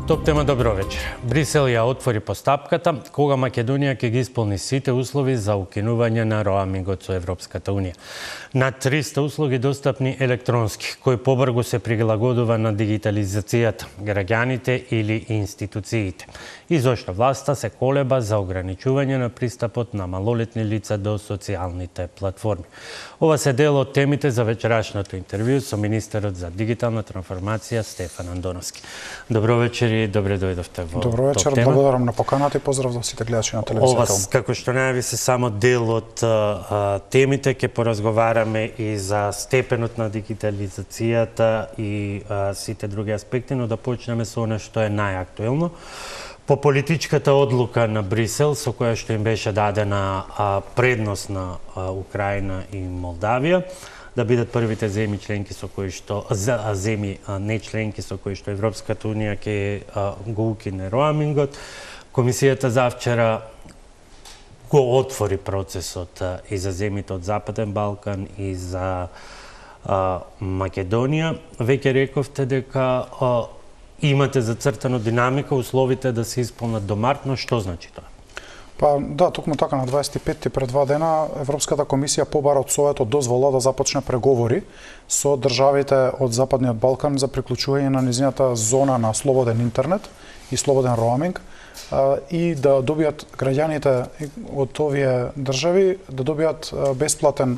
Топ тема, добро вечер. Брисел ја отвори постапката кога Македонија ќе ги исполни сите услови за укинување на роамингот со Европската Унија. Над 300 услуги достапни електронски, кои побрзо се прилагодува на дигитализацијата, граѓаните или институциите. И зошто власта се колеба за ограничување на пристапот на малолетни лица до социјалните платформи. Ова се дел од темите за вечерашното интервју со министерот за дигитална трансформација Стефан Андоновски. Добро вечер и добре дојдовте во Добро вечер, благодарам на поканата и поздрав за сите гледачи на телевизијата. Ова, како што најави, се само дел од темите, ќе поразговараме и за степенот на дигитализацијата и сите други аспекти, но да почнеме со она што е најактуелно. По политичката одлука на Брисел, со која што им беше дадена предност на Украина и Молдавија, да бидат првите земји членки со кои што земји не членки со кои што Европската Унија ќе го укине роамингот. Комисијата завчера го отвори процесот и за земјите од Западен Балкан и за Македонија. Веќе рековте дека имате зацртано динамика, условите да се исполнат до март, но што значи тоа? Па да, токму така на 25 пред 2 дена Европската комисија побара од Советот дозвола да започне преговори со државите од Западниот Балкан за приклучување на низината зона на слободен интернет и слободен роаминг и да добијат граѓаните од овие држави да добијат бесплатен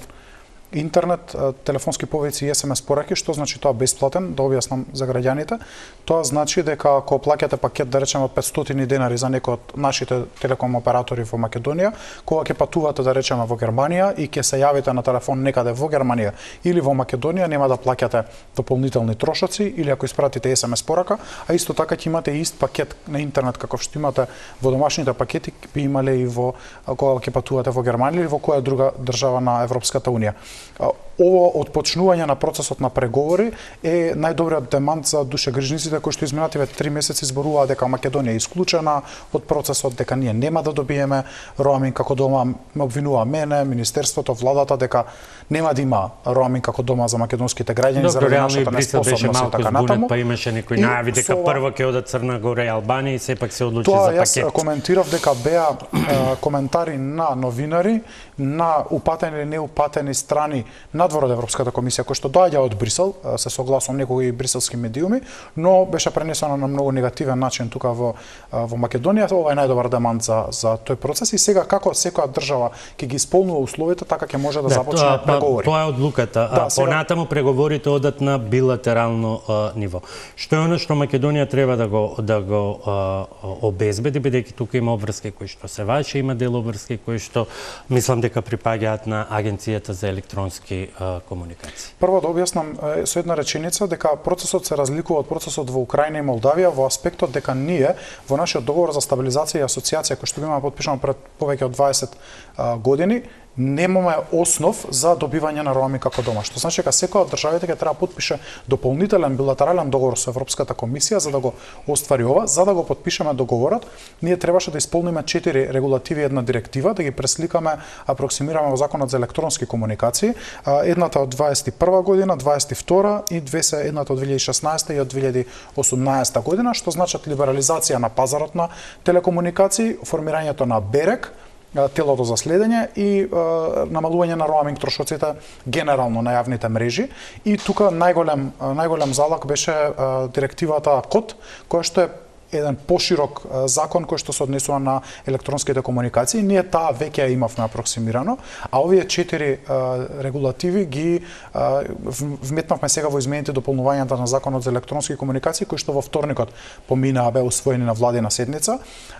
интернет, телефонски повици и SMS пораки. Што значи тоа бесплатен? Да објаснам за граѓаните. Тоа значи дека ако плаќате пакет, да речеме 500 денари за некој од нашите телеком оператори во Македонија, кога ќе патувате, да речеме, во Германија и ќе се јавите на телефон некаде во Германија или во Македонија, нема да плаќате дополнителни трошоци, или ако испратите SMS порака, а исто така ќе имате ист пакет на интернет како што имате во домашните пакети, би имале и во кога ќе патувате во Германија или во која друга држава на Европската Унија. Ово отпочнување на процесот на преговори е најдобриот демант за душегрижниците кои што изминативе 3 месеци зборуваа дека Македонија е исклучена од процесот, дека ние нема да добиеме роаминг како дома. Ме обвинува мене, министерството, владата дека нема да има роаминг како дома за македонските граѓани заради нашата неспособност и така натаму. Па имаше некои најави дека прво ќе одат Црна Гора и Албанија и сепак се одлучи за пакет. Тоа јас коментирав дека беа коментари на новинари, на упатени или неупатени страни надвор од Европската комисија, кој што доаѓа од Брисел, се согласувам некои бриселски медиуми, но беше пренесено на многу негативен начин тука во Македонија. Ова е најдобар демант за тој процес и сега како секоја држава ќе ги исполнува условите, така ќе може да започне преговори. Тоа е одлуката. Понатаму преговорите одат на билатерално ниво. Што е оно што Македонија треба да го обезбеди, бидејќи тука има обврски кои што се ваши, има дел обврски кои што мислам дека припаѓаат на Агенцијата за електронски комуникации. Прво да објаснам со една реченица дека процесот се разликува од процесот во Украина и Молдавија во аспектот дека ние во нашиот договор за стабилизација и асоциација кој што го имаме подпишано пред повеќе од 20 години немаме основ за добивање на роаминг како дома. Што значи дека секоја од државите ќе треба подпише дополнителен билатерален договор со Европската комисија за да го оствари ова. За да го подпишеме договорот, ние требаше да исполниме 4 регулативи и една директива, да ги пресликаме, апроксимираме во Законот за електронски комуникации. Едната од 21 година, 22 и две се едната од 2016 и од 2018 година, што значат либерализација на пазарот на телекомуникации, формирањето на БЕРЕК, телото за следење и намалување на роаминг трошоците генерално на јавните мрежи. И тука најголем залак беше директивата КОД, која што е еден поширок закон кој што се однесува на електронските комуникации. Ние таа веќе ја имавме апроксимирано, а овие 4 регулативи ги вметнавме сега во измените дополнувањата на Законот за електронски комуникации, кои што во вторникот поминаа, беа усвоени на владина седница.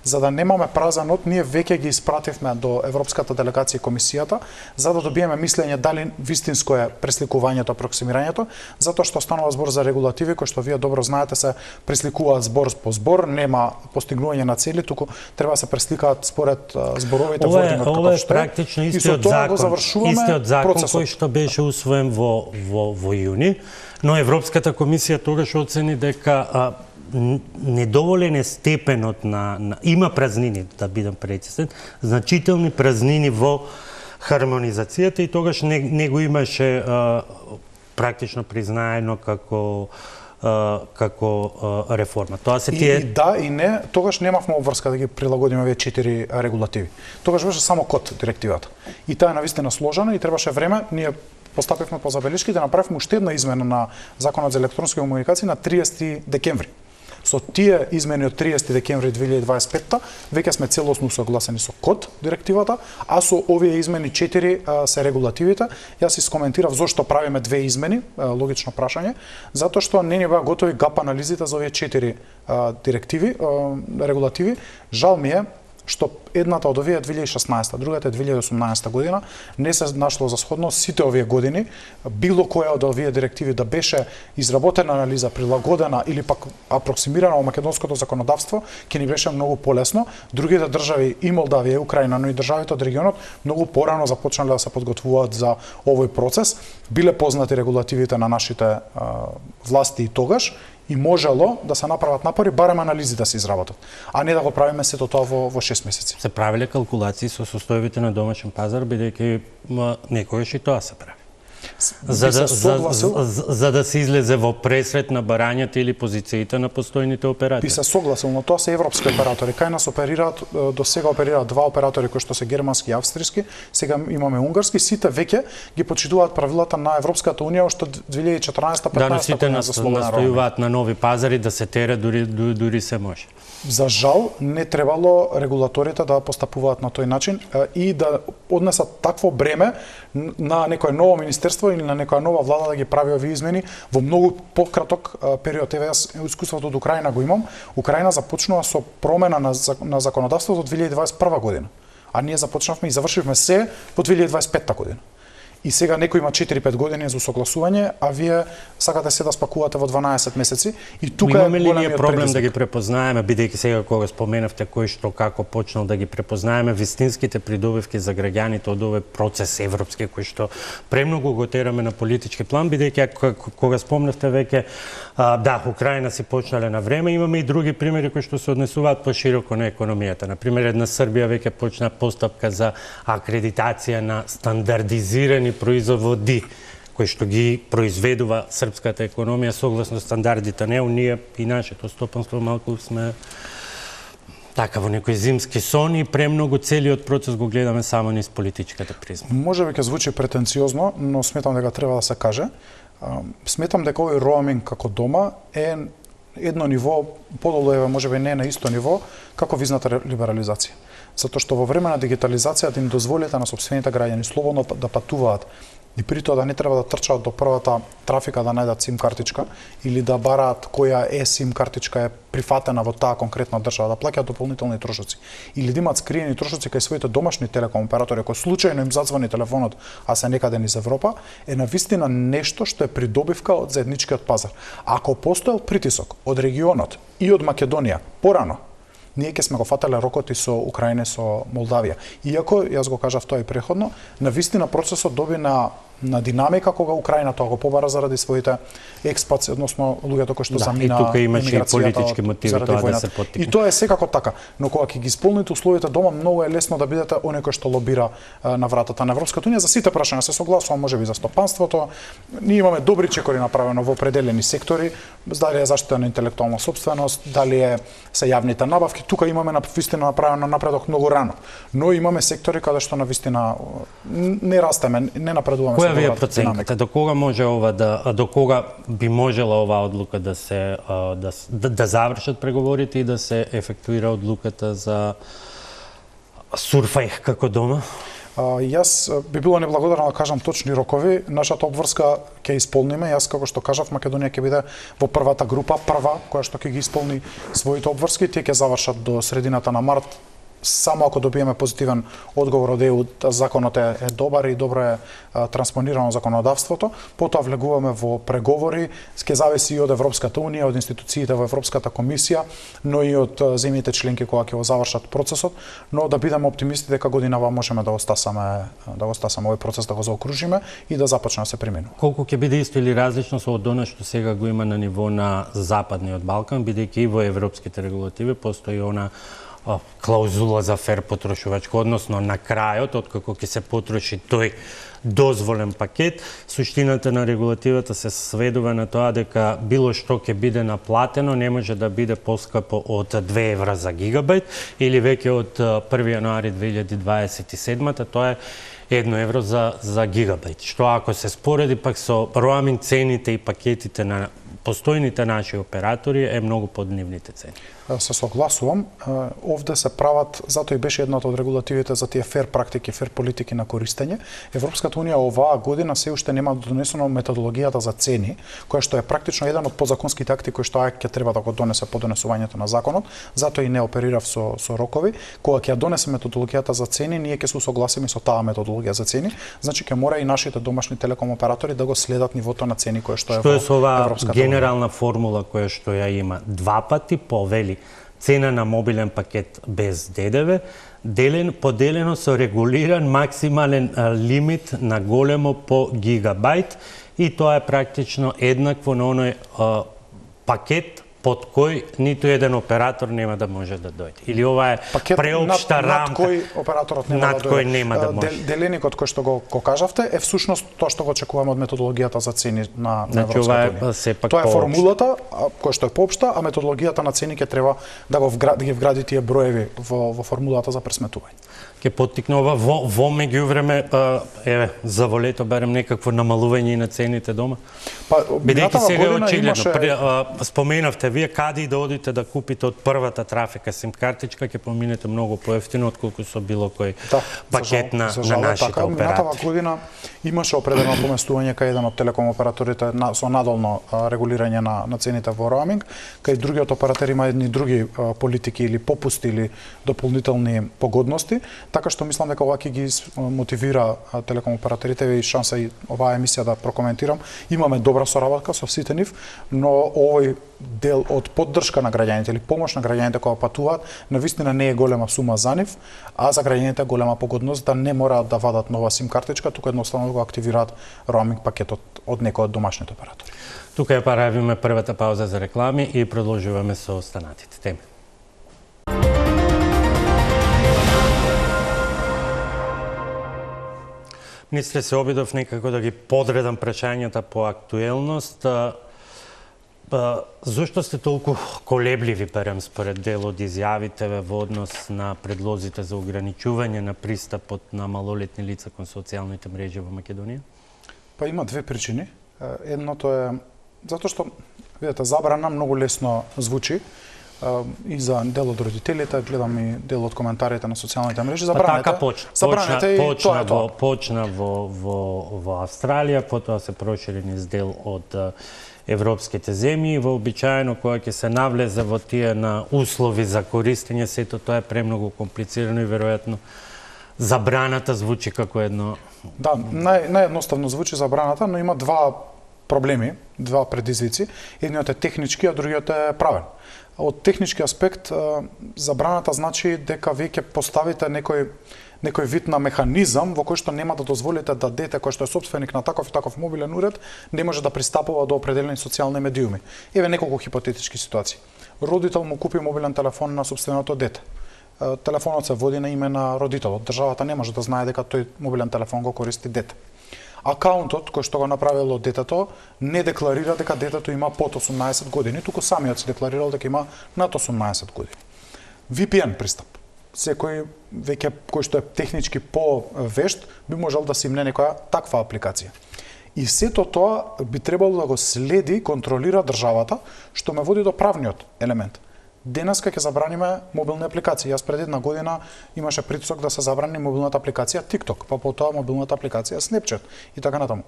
За да немаме празен од, ние веќе ги испративме до Европската делегација и комисијата, за да добиеме мислење дали вистинско е пресликувањето, апроксимирањето, затоа што станува збор за регулативи кои што вие добро знаете се пресликуваат збор по збор, нема постигнување на цели, туку треба да се пресликаат според зборовите вордингот како што е. Практично истиот закон кој што беше усвоен во јуни, но Европската комисија тогаш оцени дека недоволен е степенот има празнини, да бидам прецизен, значителни празнини во хармонизацијата и тогаш не го имаше практично признаено како како реформа. Тоа се тие... И да, и не, тогаш немавме обврска да ги прилагодиме овие 4 регулативи. Тогаш беше само код директивата. И таа е навистина сложена и требаше време, ние постапивме по забелешки да направиме уште една измена на Законот за електронски комуникации на 30 декември. Со тие измени од 30 декември 2025 веќе сме целосно согласени со код директивата, а со овие измени 4 се регулативите. Јас искоментирав зошто правиме 2 измени, логично прашање, затоа што не ни беа готови гап анализите за овие 4 директиви, регулативи. Жал ми е што едната од овие е 2016, другата е 2018 година, не се нашло за сходно сите овие години било која од овие директиви да беше изработена анализа, прилагодена или пак апроксимирана во македонското законодавство, ќе ни беше многу полесно. Другите држави, и Молдавија, и Украина, но и државите од регионот, многу порано започнале да се подготвуваат за овој процес. Биле познати регулативите на нашите власти и тогаш, и можело да се направат напори, барем анализи да се изработат, а не да го правиме сето тоа во 6 месеци. Се правиле калкулации со состојбите на домашен пазар, бидејќи некогаш и тоа се прави. За да се излезе во пресрет на барањата или позициите на постојните оператори. Би се согласил, но тоа се европски оператори. Кај нас оперираат, до сега оперираат 2 оператори кои што се германски и австријски, сега имаме унгарски, сите веќе ги почитуваат правилата на Европската унија уште 2014-15 година за слободен роуминг. Настојуваат на нови пазари да се тере дури се може. За жал, не требало регулаторите да постапуваат на тој начин и да однесат такво бреме на некое ново министерство или на некоја нова влада да ги прави овие измени во многу пократок период. Еве јас искуството од Украина го имам. Украина започнува со промена на законодавството од 2021 година, а ние започнавме и завршивме се во 2025 година. И сега некој има 4-5 години за согласување, а вие сакате се да спакувате во 12 месеци. И тука имаме ли ние проблем да ги препознаеме, бидејќи сега кога споменавте кој што како почнал да ги препознаеме вистинските придобивки за граѓаните од овој процес европски кој што премногу го тераме на политички план, бидејќи кога спомнавте веќе да, Украина си почнале на време, имаме и други примери кои што се однесуваат пошироко на економијата. На пример, една Србија веќе почна постапка за акредитација на стандардизирани производи кои што ги произведува српската економија согласно стандардите на ЕУ. Ние и нашето стопанство малку сме така во некој зимски сон и премногу целиот процес го гледаме само низ политичката призма. Можеби ќе звучи претенциозно, но сметам дека треба да се каже. Сметам дека овој роуминг како дома е едно ниво подолу, еве можеби не на исто ниво како визната либерализација. Затоа што во време на дигитализацијата им дозволите на сопствените граѓани слободно да патуваат и при тоа да не треба да трчаат до првата трафика да најдат сим картичка или да бараат која е сим картичка е прифатена во таа конкретна држава, да плаќаат дополнителни трошоци или да имаат скриени трошоци кај своите домашни телеком оператори, кои случајно им зазвани телефонот, а се некаде низ Европа, е навистина нешто што е придобивка од заедничкиот пазар. Ако постоел притисок од регионот и од Македонија порано, ние ќе сме го фатале рокот и со Украина, со Молдавија. Иако, јас го кажав тоа и преходно, навистина процесот доби на динамика кога Украина тоа го побара заради своите експатси, односно луѓето кои што замина и тука имаше и политички мотиви тоа да се поттикне. И тоа е секако така, но кога ќе ги исполните условите дома, многу е лесно да бидете оној кој што лобира на вратата на Европската унија за сите прашања. Се согласувам, можеби за стопанството. Ние имаме добри чекори направено во определени сектори, дали е заштита на интелектуална сопственост, дали е се јавните набавки. Тука имаме навистина направено напредок многу рано. Но имаме сектори каде што навистина не растеме, не напредуваме. Која ви е проценката? До кога може ова до кога би можела оваа одлука да се да завршат преговорите и да се ефектуира одлуката за Сурфај како дома? Јас би било неблагодарно да кажам точни рокови. Нашата обврска ќе исполниме. Јас како што кажав, Македонија ќе биде во првата група, која што ќе ги исполни своите обврски. Тие ќе завршат до средината на март. Само ако добиеме позитивен одговор од ЕУ, законот е добар и добро е транспонирано законодавството, потоа влегуваме во преговори, ќе зависи и од Европската унија, од институциите во Европската комисија, но и од земјите членки кога ќе го завршат процесот, но да бидеме оптимисти дека годинава можеме да го стасаме овој процес, да го заокружиме и да започне да се применува. Колку ќе биде исто или различно со од она што сега го има на ниво на Западниот Балкан, бидејќи и во европските регулативи постои она клаузула за фер потрошувачко, односно на крајот, откако ќе се потроши тој дозволен пакет, суштината на регулативата се сведува на тоа дека било што ќе биде наплатено не може да биде поскапо од 2 евра за гигабајт или веќе од 1 јануари 2027-та тоа е 1 евро за гигабајт. Што ако се спореди пак со роаминг цените и пакетите на постојните наши оператори е многу под нивните цени. Се согласувам. Овде се прават, затоа и беше едната од регулативите за тие фер практики, фер политики на користење. Европската унија оваа година се уште нема донесено методологијата за цени, која што е практично еден од подзаконските акти кој што ќе треба да го донесе по донесувањето на законот. Затоа и не оперирав со рокови. Кога ќе ја донесе методологијата за цени, ние ќе се усогласиме со таа методологија за цени. Значи ќе мора и нашите домашни телеком оператори да го следат нивото на цени кое што е во Европската унија. Генерална формула која што ја има 2 пати повели цена на мобилен пакет без ДДВ, поделено со регулиран максимален лимит на големо по гигабајт и тоа е практично еднакво на оној пакет под кој ниту еден оператор нема да може да дојде. Или ова е преопшта рамка над кој операторот нема над кој нема да може. Деленикот кој што го кажавте е всушност тоа што го очекуваме од методологијата за цени на Европската унија. Тоа е формулата која што е поопшта, а методологијата на цени ќе треба да ги вгради тие броеви во формулата за пресметување. Ке поттикнува во меѓувреме заволето барем некакво намалување на цените дома. Бидејќи сега очигледно споменавте вие каде и да одите да купите од првата трафика сим картичка ќе поминете многу поевтино отколку со било кој пакет на нашите оператори. Минатава година имаше определено поместување кај еден од телеком операторите со надолно регулирање на цените во роаминг, кај другиот оператор има едни други политики или попусти или дополнителни погодности. Така што мислам дека ова ќе ги мотивира телеком операторите и шанса и оваа емисија да прокоментирам. Имаме добра соработка со сите нив, но овој дел од поддршка на граѓаните или помош на граѓаните кога патуваат, навистина не е голема сума за нив, а за граѓаните е голема погодност да не мораат да вадат нова сим картичка, туку едноставно да го активираат роаминг пакетот од некој од домашните оператори. Тука ја правиме првата пауза за реклами и продолжуваме со останатите теми. Министре, се обидов некако да ги подредам прашањата по актуелност. Зошто сте толку колебливи, барем според дел од изјавите во однос на предлозите за ограничување на пристапот на малолетни лица кон социјалните мрежи во Македонија? Па има две причини. Едното е затоа што видете забрана многу лесно звучи. И за дел од родителите, гледам и дел од коментарите на социјалните мрежи, забранете. Почна во Австралија, потоа се прошири низ дел од европските земји и вообичаено кога ќе се навлезе во тие на услови за користење, сето тоа е премногу комплицирано и веројатно забраната звучи како едно. Да, наједноставно звучи забраната, но има два проблеми, два предизвици. Едниот е технички, а другиот е правен. Од технички аспект, забраната значи дека вие ќе поставите некој вид на механизам во кој што нема да дозволите да дете кој што е сопственик на таков и таков мобилен уред не може да пристапува до определени социјални медиуми. Еве неколку хипотетички ситуации. Родител му купи мобилен телефон на сопственото дете. Телефонот се води на име на родителот. Државата не може да знае дека тој мобилен телефон го користи дете. Акаунтот кој што го направило детето не декларира дека детето има под 18 години, туку самиот се декларирал дека има над 18 години. VPN пристап. Секој веќе кој што е технички повешт би можел да симне некоја таква апликација. И сето тоа би требало да го следи, контролира државата, што ме води до правниот елемент. Денеска ќе забраниме мобилни апликации. Јас пред една година имаше притисок да се забрани мобилната апликација TikTok, па потоа мобилната апликација Snapchat и така натаму.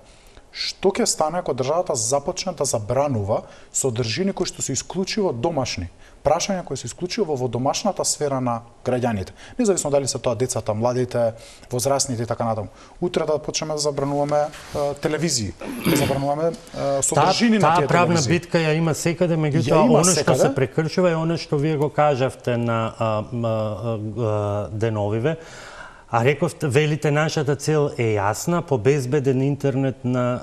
Што ќе стане ако државата започне да забранува содржини кои што се исклучиво домашни, прашања кои се исклучиво во домашната сфера на граѓаните, независно дали се тоа децата, младите, возрастните и така натаму. Утре да почнеме да забрануваме телевизии, да забрануваме содржини на тие телевизии. Таа правна битка ја има секаде, меѓутоа оно што се прекршува е оно што вие го кажавте на деновиве. А рековте, велите, нашата цел е јасна, по безбеден интернет на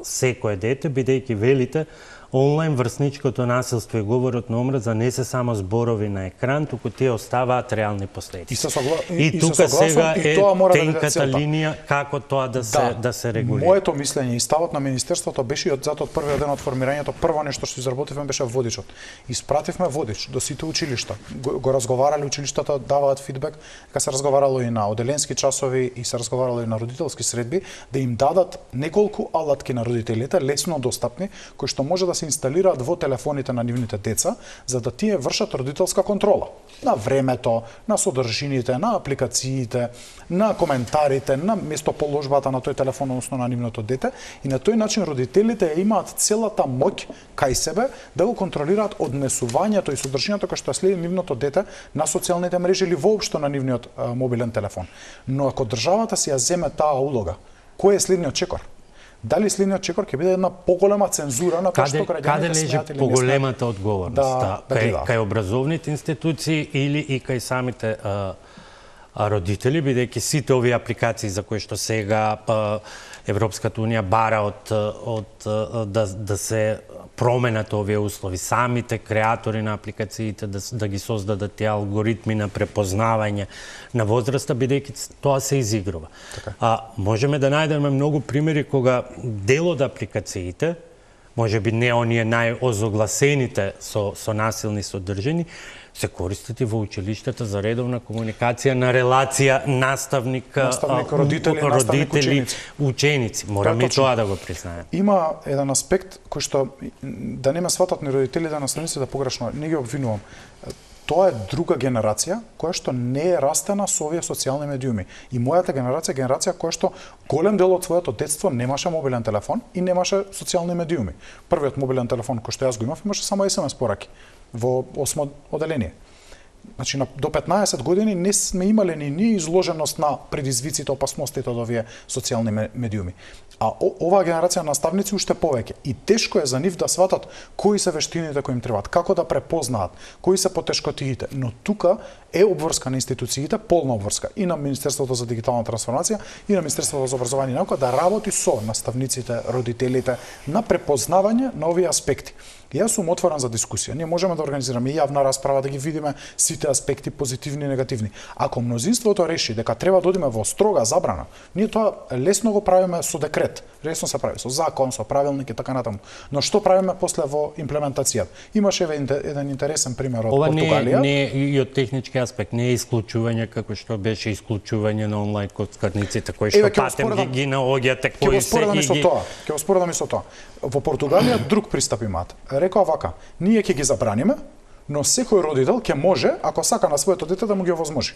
секое дете, бидејќи велите, онлайн врсничкото насилство и говорот на омраза не се само зборови на екран, туку тие оставаат реални последици. И тука сега е тенката линија како тоа да се регулира. Моето мислење и ставот на министерството беше и од првиот ден од формирањето, прво нешто што изработивме беше водичот. Испративме водич до сите училишта. Го разговарале училиштата, даваат фидбек, дека се разговарало и на оделенски часови и се разговарало и на родителски средби, да им дадат неколку алатки на родителите, лесно достапни, кои што може да се инсталираат во телефоните на нивните деца, за да тие вршат родителска контрола на времето, на содржините, на апликациите, на коментарите, на местоположбата на тој телефон, односно на нивното дете, и на тој начин родителите имаат целата моќ кај себе да го контролираат однесувањето и содржината кој што следи нивното дете на социјалните мрежи или воопшто на нивниот мобилен телефон. Но ако државата си ја земе таа улога, кој е следниот чекор? Дали следниот чекор ќе биде една поголема цензура на тоа што граѓаните смеат или не смеат? Поголемата одговорност? Кај образовните институции или и кај самите родители, бидејќи сите овие апликации за кои што сега Европската унија бара да се променат овие услови, самите креатори на апликациите да ги создадат тие алгоритми на препознавање на возраста, бидејќи тоа се изигрува. Можеме да најдеме многу примери кога дел од апликациите, можеби не оние најозогласените со насилни содржини, се користат и во училиштата за редовна комуникација на релација наставник родители, ученици. Мораме и тоа да го признаеме. Има еден аспект кој што да не ме сватат ни родителите, наставниците погрешно, не ги обвинувам. Тоа е друга генерација која што не е растена со овие социјални медиуми. И мојата генерација е генерација која што голем дел од своето детство немаше мобилен телефон и немаше социјални медиуми. Првиот мобилен телефон кој што јас го имав имаше само SMS пораки во 8 оделение. Значи, до 15 години не сме имале ни изложеност на предизвиците, опасностите од овие социјални медиуми. А оваа генерација наставници уште повеќе. И тешко е за нив да сватат кои се вештините кои им требаат, како да препознаат, кои се потешкотиите. Но тука е обврска на институциите, полна обврска и на Министерството за дигитална трансформација и на Министерството за образование и наука да работи со наставниците, родителите на препознавање на овие аспекти. Јас сум отворен за дискусија. Ние можеме да организираме и јавна расправа, да ги видиме сите аспекти, позитивни и негативни. Ако мнозинството реши дека треба да одиме во строга забрана, ние тоа лесно го правиме со декрет. Лесно се прави со закон, со правилник и така натаму. Но што правиме после во имплементацијата? Имаше еден интересен пример од Португалија. Ова не и од технички аспект, не е исклучување како што беше исклучување на онлайн коцкарниците кои што патем ги наоѓате кои се и ги... Ќе го споредам и со тоа. Во Португалија друг пристап имаат. Рекоа вака, ние ќе ги забраниме, но секој родител ќе може, ако сака на своето дете, да му ги овозможи.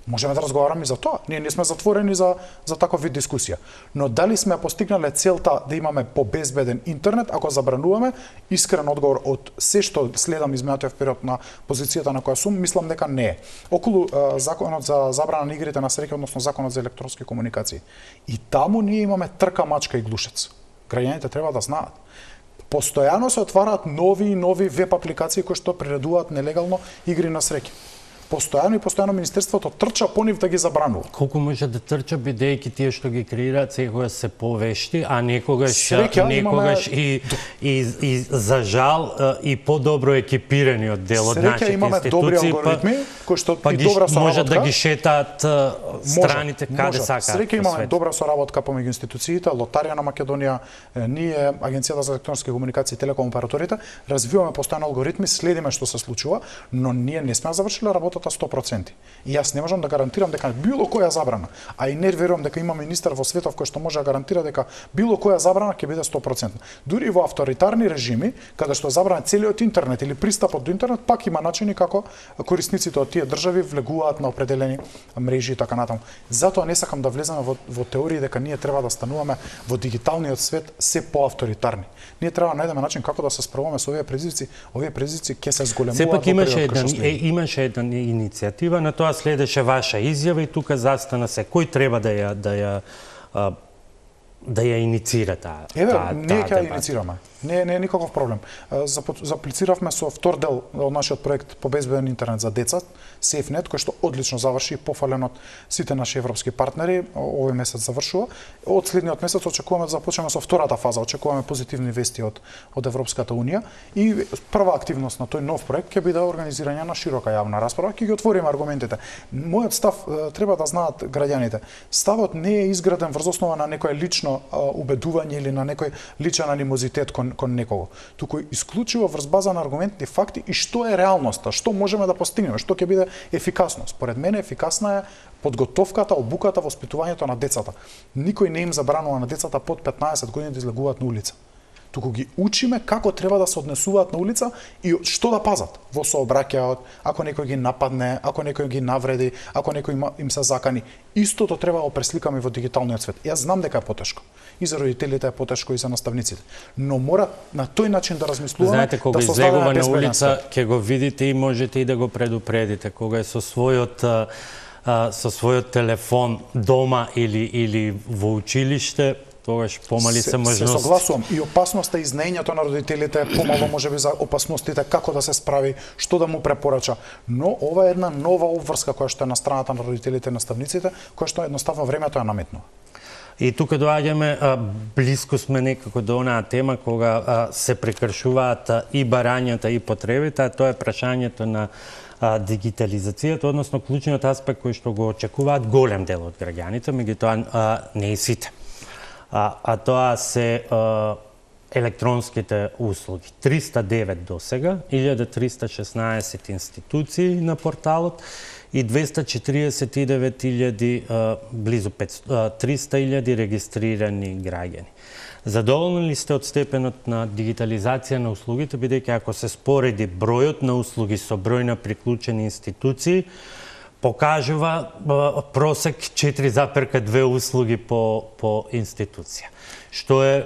Можеме да разговараме и за тоа. Ние не сме затворени за таков вид дискусија. Но дали сме постигнале целта да имаме побезбеден интернет, ако забрануваме, искрен одговор од се што следам изминатиот период на позицијата на која сум, мислам дека не е. Околу законот за забрана на игрите на среќа, односно законот за електронски комуникации. И таму ние имаме трка, мачка и глушец. Граѓаните треба да знаат. Постојано се отвараат нови и нови веб апликации кои што приредуваат нелегално игри на среќа. Постојано Министерството трча по нив да ги забранува. Колку може да трча, бидејќи тие што ги креираат секогаш се повешти, а некогаш и за жал и подобро екипирани од дел од нашите институции. Имаме добри алгоритми кои што и добра соработка. Може да ги шетаат страните каде сакаат. Среќа имаме добра соработка помеѓу институциите, Лотарија на Македонија, ние, Агенцијата за електронски комуникации и телеком операторите, развиваме постојано алгоритми, следиме што се случува, но ние не сме завршиле работата 100%. И јас не можам да гарантирам дека било која забрана, а и не верувам дека има министер во светов кој што може да гарантира дека било која забрана ќе биде 100%. Дури во авторитарни режими, каде што забрана целиот интернет или пристапот до интернет, пак има начини како корисниците од тие држави влегуваат на определени мрежи и така натаму. Затоа не сакам да влеземе во теории дека ние треба да стануваме во дигиталниот свет се поавторитарни. Ние треба да најдеме начин како да се справуваме со овие предизвици. Овие предизвици ќе се зголемуваат. Сепак имаше една иницијатива, на тоа следеше ваша изјава и тука застана се. Кој треба да ја да ја иницира таа. Ние ќе ја иницираме. Не е никаков проблем. Заплициравме со втор дел од нашиот проект по безбеден интернет за деца, SafeNet, кој што одлично заврши, пофален од сите наши европски партнери, овој месец завршува. Од следниот месец очекуваме да започнеме со втората фаза, очекуваме позитивни вести од Европската унија и прва активност на тој нов проект ќе биде организирање на широка јавна расправа, ќе ги отвориме аргументите. Мојот став треба да знаат граѓаните. Ставот не е изграден врз основа на некое лично убедување или на некој личен анимозитет кон некого, туку исклучиво врз база на аргументни факти и што е реалноста, што можеме да постигнеме, што ќе биде ефикасно. Според мене ефикасна е подготовката, обуката, воспитувањето на децата. Никој не им забранува на децата под 15 години да излегуваат на улица. Туку ги учиме како треба да се однесуваат на улица и што да пазат во сообраќајот, ако некој ги нападне, ако некој ги навреди, ако некој им се закани. Истото треба да пресликаме во дигиталниот свет. Јас знам дека е потешко. И за родителите е потешко и за наставниците. Но мора на тој начин да размислуваме. Знаете, кога да излегува на улица, ќе го видите и можете и да го предупредите. Кога е со својот телефон дома или во училиште, тогаш помали се можности. Се согласувам. И опасноста и знаењето на родителите, помало можеби за опасностите, како да се справи, што да му препорача. Но ова е една нова обврска која што е на страната на родителите и наставниците, која што едноставно времето ја наметнува. И тука доаѓаме, близко сме некако до онаа тема кога се прекршуваат и барањата и потребите, тоа е прашањето на дигитализацијата, односно клучниот аспект кој што го очекуваат голем дел од граѓаните, меѓутоа не и сите. А тоа се електронските услуги. 309 до сега, 1316 институции на порталот и 249.000, близу 300.000 регистрирани граѓани. Задоволни ли сте од степенот на дигитализација на услугите, бидејќи ако се спореди бројот на услуги со број на приклучени институции, покажува просек 4,2 услуги по институција. Што е,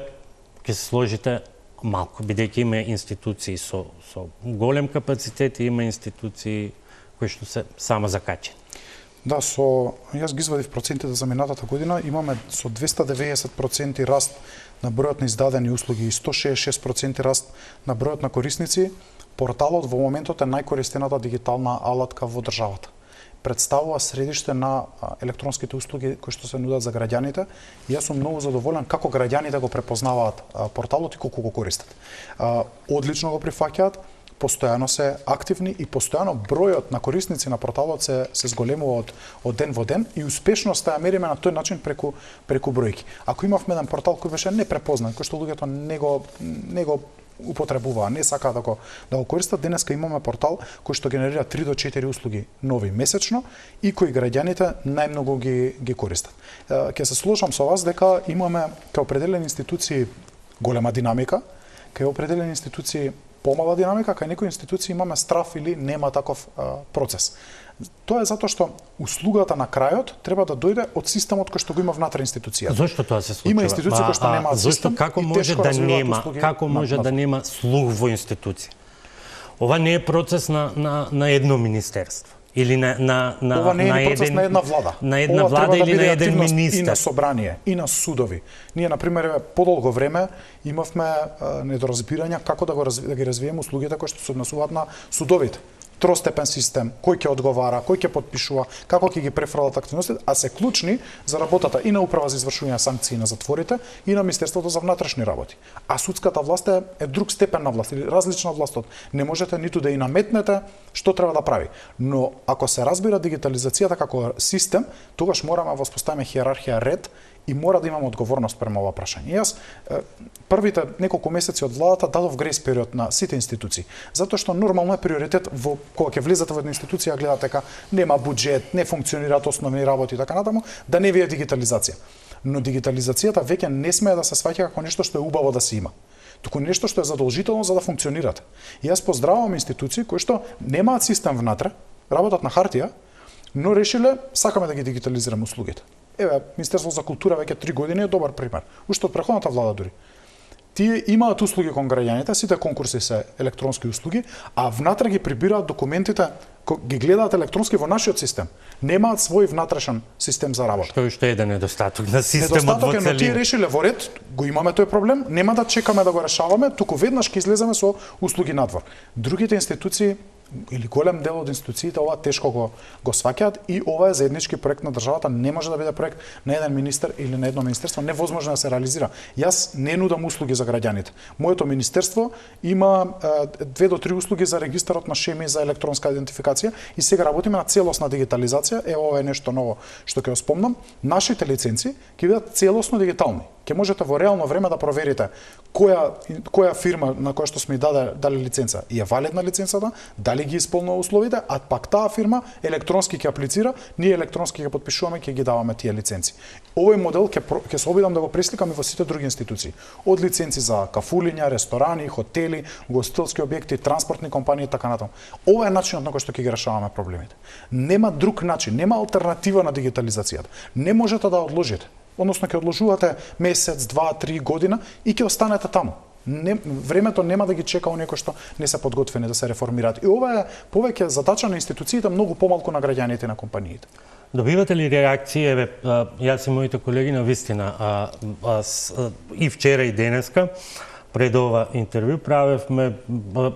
ќе се сложите, малку, бидејќи има институции со голем капацитет и има институции кои што се само закачени. Да, јас ги извадив процентите за минатата година, имаме со 290% раст на бројот на издадени услуги и 166% раст на бројот на корисници. Порталот во моментот е најкористената дигитална алатка во државата. Представува средиште на електронските услуги кои што се нудат за граѓаните. И јас сум многу задоволен како граѓаните го препознаваат порталот и колку го користат. Одлично го прифаќаат, постојано се активни и постојано бројот на корисници на порталот се зголемува од ден во ден и успешноста ја мериме на тој начин преку бројки. Ако имавме еден портал кој беше непрепознат, кој што луѓето не го употребуваа, не сакаа да го користат, денеска имаме портал кој што генерира 3 до 4 услуги нови месечно и кои граѓаните најмногу ги користат. Ќе се сложам со вас дека имаме кај определени институции голема динамика, кај определени институции помала динамика, кај некои институции имаме страф или нема таков процес. Тоа е затоа што услугата на крајот треба да дојде од системот кој што го има внатре институцијата. Зошто тоа се случува? Има институции кои што немаат систем. Како може да нема слух во институција? Ова не е процес на едно министерство или ова не е процес на една влада. На една влада или на еден министер. И на собрание, и на судови. Ние на пример подолго време имавме недоразбирања како да ги развиеме услугите кои што се однесуваат на судовите. Тростепен систем, кој ќе одговара, кој ќе подпишува, како ќе ги префрлат активностите, а се клучни за работата и на Управа за извршување санкции на затворите и на Министерството за внатрешни работи. А судската власт е друг степен на власт или различна власт. Не можете ниту да и наметнете што треба да прави. Но ако се разбира дигитализацијата како систем, тогаш мораме да воспоставиме хиерархија, ред и мора да имаме одговорност према ова прашање. Јас првите неколку месеци од владата дадов грейс период на сите институции, затоа што нормално е приоритет кога ќе влезете во една институција, гледате дека нема буџет, не функционираат основни работи и така натаму, да не ви е дигитализација. Но дигитализацијата веќе не смее да се сваќа како нешто што е убаво да се има, туку нешто што е задолжително за да функционирате. И јас поздравувам институции кои што немаат систем внатре, работат на хартија, но решиле сакаме да ги дигитализираме услугите. Еве, Министерство за култура веќе 3 години е добар пример. Уште од претходната влада дури. тие имаат услуги кон граѓаните, сите конкурси се електронски услуги, а внатре ги прибираат документите, ги гледаат електронски во нашиот систем. Немаат свој внатрешен систем за работа. Што е уште еден недостаток на системот во целина. Но тие решиле во ред, го имаме тој проблем, нема да чекаме да го решаваме, туку веднаш ќе излеземе со услуги надвор. Другите институции или голем дел од институциите ова тешко го сваќаат и ова е заеднички проект на државата, не може да биде проект на еден министер или на едно министерство, невозможно да се реализира. Јас не нудам услуги за граѓаните. Моето министерство има 2 до 3 услуги за регистарот на шеми за електронска идентификација и сега работиме на целосна дигитализација. Ова е нешто ново што ќе го спомнам. Нашите лиценци ќе бидат целосно дигитални. Ќе можете во реално време да проверите која фирма на која што сме дали лиценца е валидна лиценцата, дали ги исполнува условите, а пак таа фирма електронски ќе аплицира, ние електронски ќе потпишуваме, ќе ги даваме тие лиценци. Овој модел ќе се обидам да го пресликам и во сите други институции. Од лиценци за кафулиња, ресторани, хотели, ugostителски објекти, транспортни компании и така натаму. Ова е начинот на кој што ќе ги решаваме проблемите. Нема друг начин, нема алтернатива на дигитализацијата. Не можете да одложите. Односно ќе одложувате месец, 2, 3 година и ќе останете таму. Времето нема да ги чека оние кои што не се подготвени да се реформираат. И ова е повеќе задача на институциите, многу помалку на граѓаните и на компаниите. Добивате ли реакции? Јас и моите колеги на вистина и вчера и денеска пред ова интервју правевме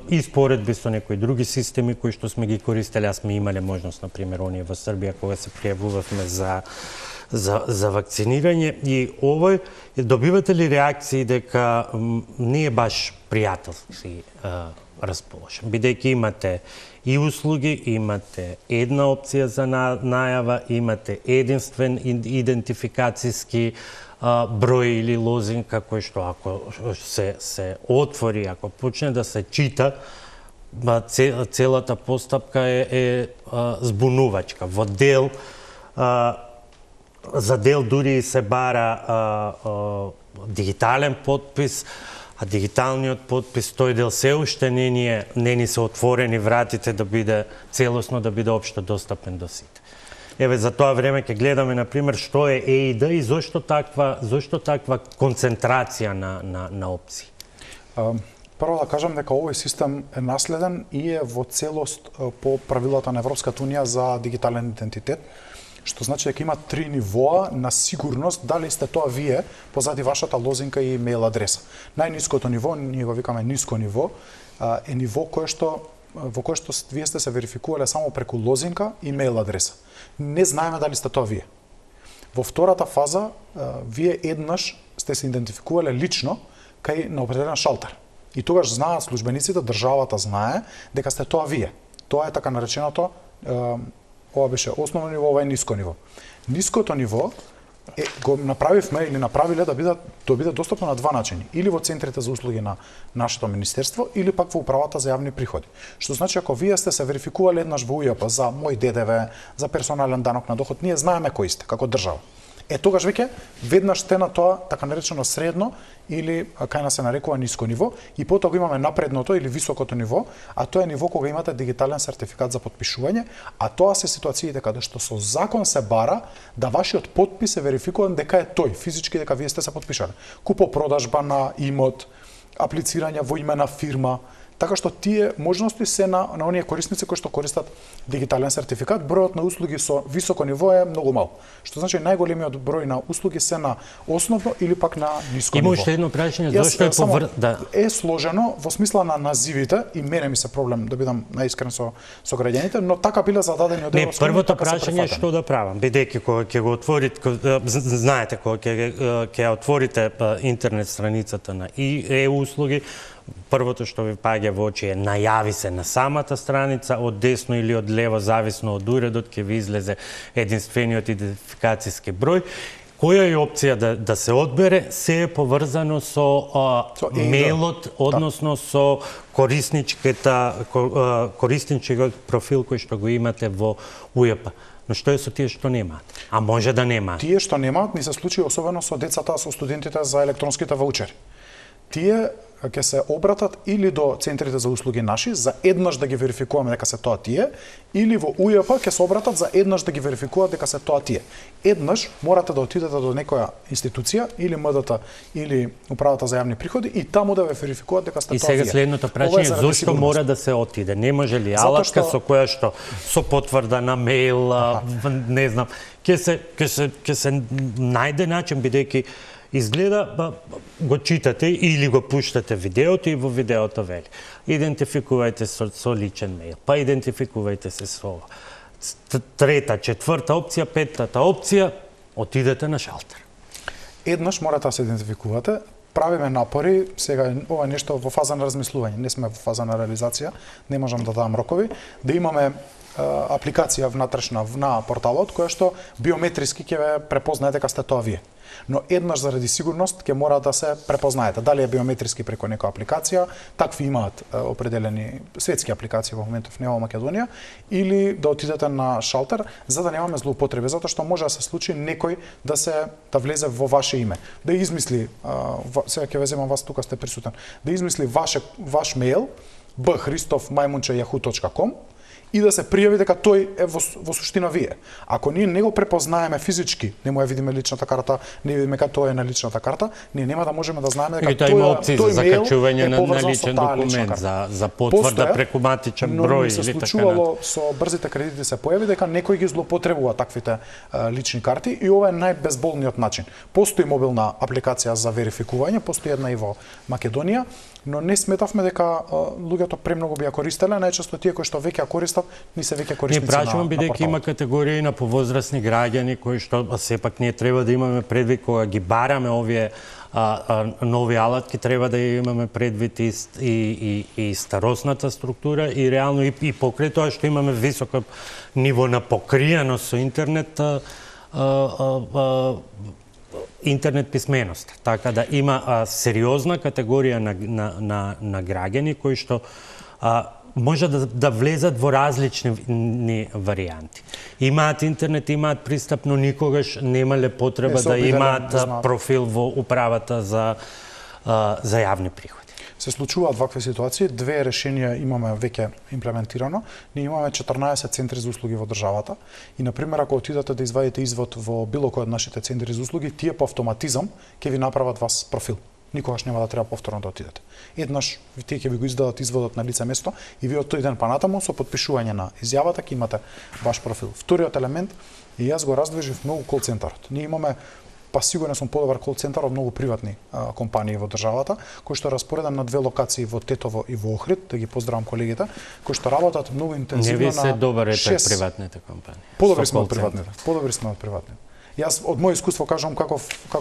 и споредби со некои други системи кои што сме ги користеле. Јас сме имале можност, например, оние во Србија кога се пријавувавме за вакцинирање и овој, добивате ли реакции дека не е баш пријателски расположен, бидејќи имате и услуги, имате една опција за најава, имате единствен идентификацијски број или лозинка кој што ако се отвори, ако почне да се чита, целата постапка е збунувачка. Во дел за дел дури се бара дигитален подпис, а дигиталниот подпис, тој дел се уште не ни се отворени вратите да биде целосно, да биде општо достапен до сите. Еве, за тоа време ќе гледаме, например, што е ЕИД и зошто таква концентрација на опции. Прво да кажам дека овој систем е наследен и е во целост по правилата на Европската унија за дигитален идентитет, што значи дека има 3 нивоа на сигурност дали сте тоа вие позади вашата лозинка и имейл адреса. Најниското ниво, ние го викаме ниско ниво, е ниво во кое што вие сте се верификувале само преку лозинка и имейл адреса. Не знаеме дали сте тоа вие. Во втората фаза, вие еднаш сте се идентификувале лично кај на определен шалтер. И тогаш знаат службениците, државата знае дека сте тоа вие. Тоа е така нареченото, ова беше основно ниво, ова е ниско ниво. Ниското ниво го направивме или направиле да биде достапно на два начини. Или во центрите за услуги на нашето министерство, или пак во управата за јавни приходи. Што значи, ако вие сте се верификувале еднаш во УЈП за мој ДДВ, за персонален данок на доход, ние знаеме кои сте, како држава. Тогаш веќе веднаш сте на тоа така наречено средно или кај нас се нарекува ниско ниво и потоа го имаме напредното или високото ниво, а тоа е ниво кога имате дигитален сертификат за потпишување, а тоа се ситуациите каде што со закон се бара да вашиот потпис е верификуван дека е тој, физички дека вие сте се потпишале. Купо-продажба на имот, аплицирање во име на фирма, така што тие можности се на оние корисници кои што користат дигитален сертификат, бројот на услуги со високо ниво е многу мал. Што значи најголемиот број на услуги се на основно или пак на ниско ниво. Има уште едно прашање, зошто е сложено во смисла на називите и мене ми се проблем да бидам наискрен со граѓаните, но така биле зададени од Европската унија. Првото прашање е што да правам, бидејќи кога ќе го отворите, знаете кога ќе отворите интернет страницата на услуги, првото што ви паѓа во очи е најави се на самата страница, од десно или од лево, зависно од уредот, ќе ви излезе единствениот идентификацијски број. Која е опција да се одбере, се е поврзано со мейлот, односно со корисничкиот профил кој што го имате во УЈП. Но што е со тие што немаат? А може да немаат? Тие што немаат ни се случи особено со децата, со студентите за електронските ваучери. Тие ќе се обратат или до центрите за услуги наши, за еднаш да ги верификуваме дека се тоа тие, или во УЈП ќе се обратат за еднаш да ги верификуваат дека се тоа тие. Еднаш морате да отидете до некоја институција, или МДТ, или Управата за јавни приходи, и таму да ве верификуваат дека сте тоа тие. И сега следното прашање, зошто мора да се отиде? Не може ли алатка со која што со потврда на мејл, не знам, ќе се најде начин, бидејќи изгледа, го читате или го пуштате видеото и во видеото вели. Идентификувајте со личен мејл, па идентификувајте се со ова. Трета, четврта опција, петтата опција, отидете на шалтер. Еднаш морате да се идентификувате, правиме напори, сега ова е нешто во фаза на размислување, не сме во фаза на реализација, не можам да дадам рокови, да имаме апликација внатрешна на порталот, која што биометриски ќе ве препознае дека сте тоа вие. Но еднаш заради сигурност ќе мора да се препознаете. Дали е биометриски преку некоја апликација, такви имаат определени светски апликации во моментов не во Македонија, или да отидете на шалтер, за да немаме злоупотреби, затоа што може да се случи некој да влезе во ваше име, да измисли, сега ќе ве земам вас, тука сте присутен, да измисли ваш мејл bhristov@yahoo.com и да се пријави дека тој е во суштина вие. Ако ние не го препознаеме физички, не му ја видиме личната карта, не видиме дека тоа е на личната карта, ние нема да можеме да знаеме дека тој има опции за закачување на личен документ, за потврда преку матичен број или така. Но се случувало со брзите кредити се појави дека некој ги злоупотребува таквите лични карти, и ова е најбезболниот начин. Постои мобилна апликација за верификување, постои една и во Македонија, но не сметавме дека луѓето премногу би ја користеле, најчесто тие кои што веќе ја користат, не се веќе корисници на порталот. Не прашувам, бидејќи има категории на повозрасни граѓани кои што сепак ние треба да имаме предвид кога ги бараме овие нови алатки, треба да имаме предвид и старосната структура, и реално и покрај тоа што имаме високо ниво на покриеност со интернет, интернет писменост, така да има сериозна категорија на граѓани кои што може да влезат во различни варијанти. Имаат интернет, имаат пристап, но никогаш немале потреба да имаат профил во управата за јавни приходи. Се случуваат вакви ситуации, две решенија имаме веќе имплементирано. Ние имаме 14 центри за услуги во државата и, например, ако отидете да извадите извод во било кој од нашите центри за услуги, тие по автоматизам ќе ви направат вас профил. Никогаш нема да треба повторно да отидете. Еднаш тие ќе ви го издадат изводот на лице место и вие од тој ден понатаму со потпишување на изјавата ќе имате ваш профил. Вториот елемент, и јас го раздвижив многу кол центарот. Ние имаме, па сигурно сум подобар кол центар од многу приватни компании во државата, кои што распореден на две локации во Тетово и во Охрид, да ги поздравам колегите, кои што работат многу интензивно на 6. Не ви се добаре приватните компании. Подобри сме од приватните. Подобри сме од приватните. Јас од моје искуство кажам како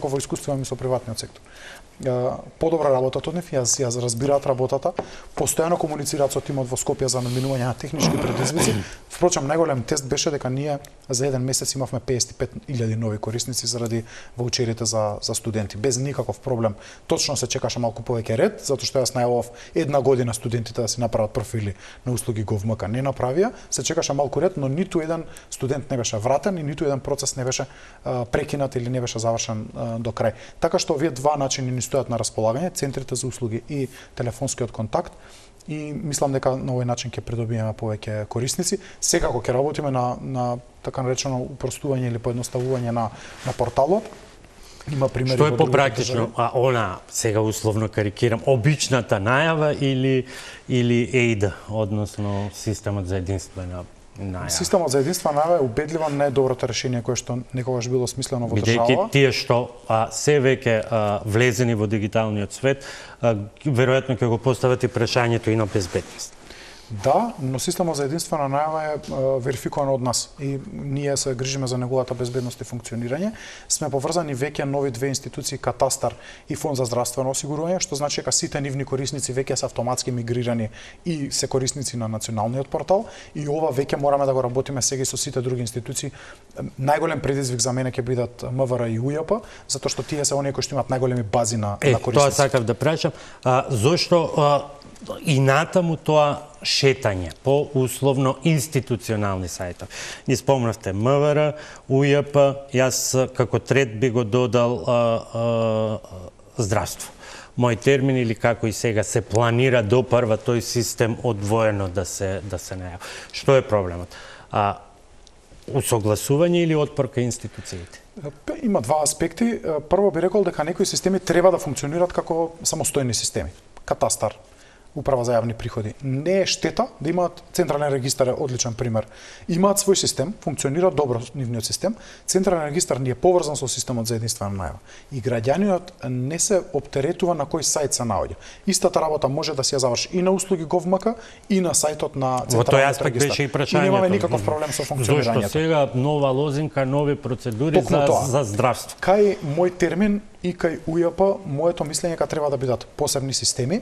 во искуство имам и со приватниот сектор. Подобра работат од нив, јас разбираат работата, постојано комуницираат со тимот во Скопје за наминување на технички предизвици. Впрочем, најголем тест беше дека ние за еден месец имавме 55.000 нови корисници заради ваучерите за студенти, без никаков проблем. Точно се чекаше малку повеќе ред, затоа што јас најавав една година студентите да си направат профили на услуги GovMK. Не направија, се чекаше малку ред, но ниту еден студент не беше вратен и ниту еден процес не беше прекинат или не беше завршен до крај. Така што овие два начини ни стојат на располагање, центрите за услуги и телефонскиот контакт, и мислам дека на овој начин ќе придобиеме повеќе корисници. Секако ќе работиме на така наречено упростување или поедноставување на порталот. Има примери. Што е попрактично? Она, сега условно карикирам, обичната најава или ЕИД, односно системот за единствена најава? Системот за единствена најава е убедливо најдоброто решение кое што некогаш било смислено во држава. Бидејќи тие што се веќе влезени во дигиталниот свет, веројатно ќе го постават и прашањето и на безбедност. Да, но системот за единствена најава е верификуван од нас и ние се грижиме за неговата безбедност и функционирање. Сме поврзани веќе нови две институции, Катастар и Фонд за здравствено осигурување, што значи дека сите нивни корисници веќе се автоматски мигрирани и се корисници на националниот портал, и ова веќе мораме да го работиме сега и со сите други институции. Најголем предизвик за мене ќе бидат МВР и УЈП, затоа што тие се оние кои што имаат најголеми бази на корисници. Тоа сакав да прашам, зошто и натаму тоа шетање по условно институционални сајтови. Ни спомнавте МВР, УЈП, јас како трет би го додал здравство. мој термин или како и сега се планира допарва тој систем одвоено да се најави. Што е проблемот? Усогласување или отпор кај институциите? Има два аспекти. Прво би рекол дека некои системи треба да функционираат како самостојни системи. Катастар, Управа за јавни приходи. Не е штета да имаат централен регистар, е одличен пример. Имаат свој систем, функционира добро нивниот систем. Централен регистар не е поврзан со системот за единствена најава. И граѓанинот не се оптеретува на кој сајт се наоѓа. Истата работа може да се ја заврши и на услуги ГовМК и на сајтот на централниот регистар. Беше и прашањето. И немаме никаков проблем со функционирањето. Зошто сега нова лозинка, нови процедури за здравство? Кај мој термин и кај УЈП, моето мислење дека треба да бидат посебни системи.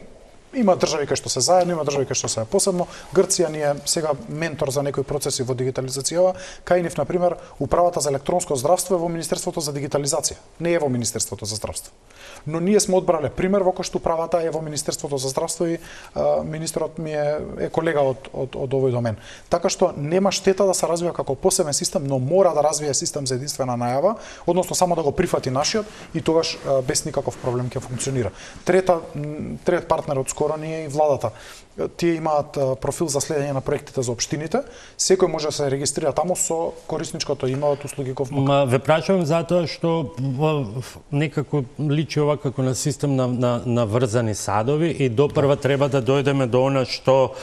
Има држави кај што се заедно, има држави кај што се посебно. Грција ни е сега ментор за некои процеси во дигитализацијава. Кај нив, например, Управата за електронско здравство е во Министерството за дигитализација, не е во Министерството за здравство. Но ние сме одбрале пример во кој што управата е во Министерството за здравство и министерот ми е колега од овој домен. Така што нема штета да се развива како посебен систем, но мора да развие систем за единствена најава, односно само да го прифати нашиот и тогаш без никаков проблем ќе функционира. Трет партнер од скоро ни е и владата. Тие имаат профил за следење на проектите за општините. Секој може да се регистрира таму со корисничкото име од услуги ГовМК. Ве прашувам затоа што некако личи ова како на систем на врзани садови и допрва треба да дојдеме до она што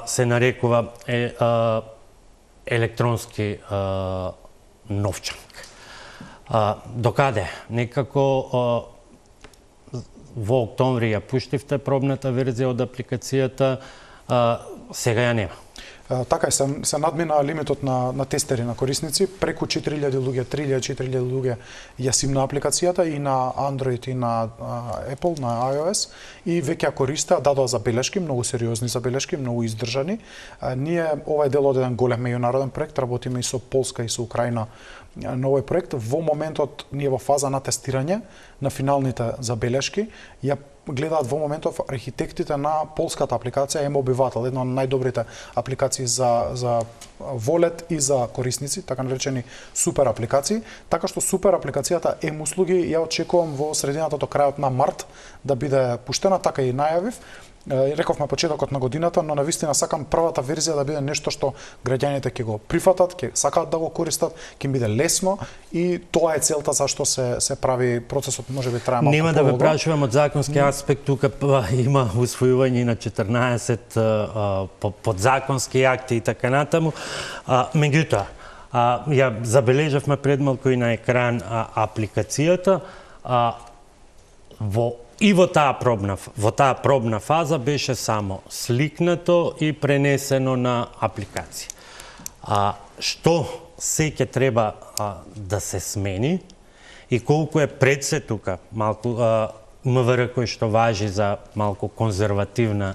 се нарекува електронски новчанк. Докаде? Некако во октомври ја пуштивте пробната верзија од апликацијата, сега ја нема. Така се надмина лимитот на тестери на корисници, преку 4000 луѓе, 3000-4000 луѓе ја симна апликацијата и на Android и на Apple, на iOS, и веќе ја користеа, дадоа забелешки, многу сериозни забелешки, многу издржани. Ние ова е дел од еден голем меѓународен проект, работиме и со Полска и со Украина на овој проект. Во моментот ние во фаза на тестирање на финалните забелешки, ја гледаат во моментов архитектите на полската апликација Е-мобивател, една од најдобрите апликации за волет и за корисници, така наречени супер апликации. Така што супер апликацијата Е-услуги ја очекувам во средината до крајот на март да биде пуштена, така и најавив. Рековме почетокот на годината, но навистина сакам првата верзија да биде нешто што граѓаните ќе го прифатат, ќе сакаат да го користат, ќе биде лесно и тоа е целта зашто се прави процесот, можеби трае малку. Нема да ве прашувам од законски аспект, тука има усвојување на 14 подзаконски акти и така натаму. Меѓутоа, ја забележавме пред малку и на екран апликацијата. Во таа пробна фаза беше само сликнато и пренесено на апликација. Што се ќе треба да се смени и колку е пред се тука малку МВР кој што важи за малку конзервативна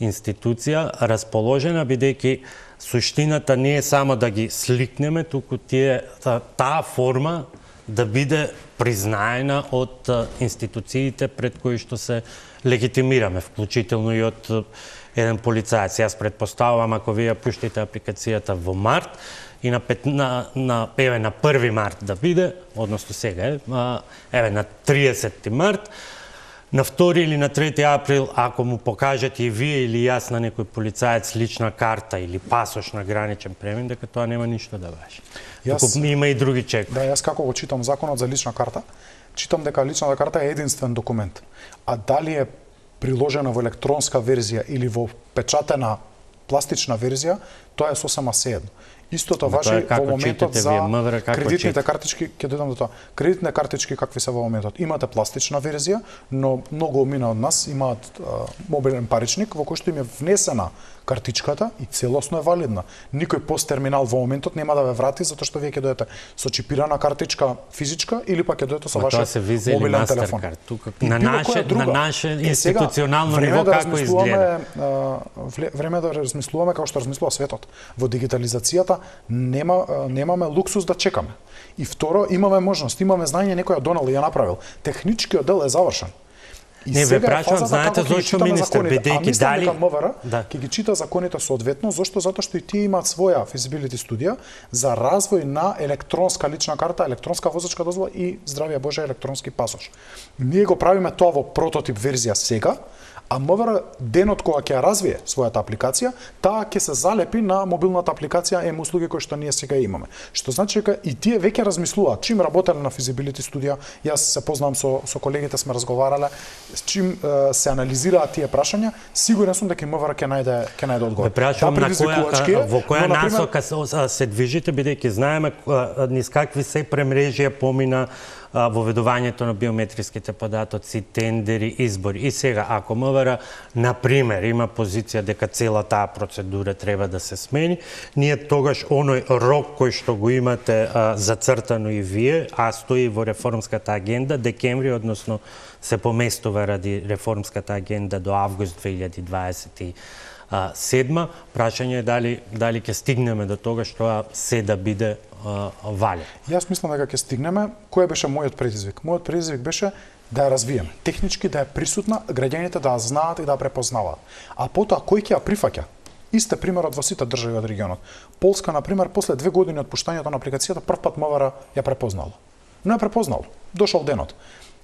институција расположена, бидејќи суштината не е само да ги сликнеме, туку таа форма да биде признаена од институциите пред кои што се легитимираме, вклучително и од еден полицаец. Јас претпоставувам, ако вие пуштите апликацијата во март и на 1 март да биде, односно сега на 30 март, на 2 или на 3 април, ако му покажете и вие или јас на некој полицаец лична карта или пасош на граничен премин, дека тоа нема ништо да важи. Има и други чекови. Да, јас како го читам законот за лична карта, читам дека личната карта е единствен документ. А дали е приложена во електронска верзија или во печатена пластична верзија, тоа е сосема сеедно. Истото важи во моментот за кредитните картички, ќе дојдам до тоа. Кредитните картички какви се во моментот? Имате пластична верзија, но многу мина од нас имаат мобилен паричник во кој што им е внесена картичката и целосно е валидна. Никој посттерминал во моментот нема да ве врати затоа што вие ќе дојдете со чипирана картичка физичка или пак ќе дојдете со вашиот мобилен телефон. На наше институционално ниво како изгледа? Време да размислуваме како што размислува светот. Во дигитализацијата немаме луксус да чекаме. И второ, имаме можност, имаме знаење, некој ја донел и ја направил. Техничкиот дел е завршен. Не, ве прашувам, знаете зошто министер, бидејќи дали МВР ќе ги чита законите соодветно, зашто? Затоа што и тие имаат своја feasibility студија за развој на електронска лична карта, електронска возачка дозвола и здравје Боже електронски пасош. Ние го правиме тоа во прототип верзија сега, а МВР денот кога ќе ја развие својата апликација, таа ќе се залепи на мобилната апликација М-услуги кои што ние сега имаме. Што значи дека и тие веќе размислуваат, чим работеле на feasibility студија, јас се познавам со колегите, сме разговарале, чим се анализираат тие прашања, сигурен сум дека МВР ќе најде одговор. Прашувам во која насока се движите, бидејќи знаеме низ какви се премрежија помина воведувањето на биометриските податоци, тендери, избори. И сега, ако МВР, например, има позиција дека цела таа процедура треба да се смени, ние тогаш оној рок кој што го имате зацртано и вие, а стои во реформската агенда, декември, односно се поместува ради реформската агенда до август 2027, прашање е дали ќе стигнеме до тога што се да биде вале. Јас мислам дека ќе стигнеме. Кој беше мојот предизвик? Мојот предизвик беше да ја развиеме, технички да е присутна, граѓаните да ја знаат и да ја препознаваат. А потоа кој ќе ја прифаќа? Исте примерот во сите држави од регионот. Полска, например, после 2 години од пуштањето на апликацијата, првпат МВР ја препознало. Но ја препознало. Дошол денот.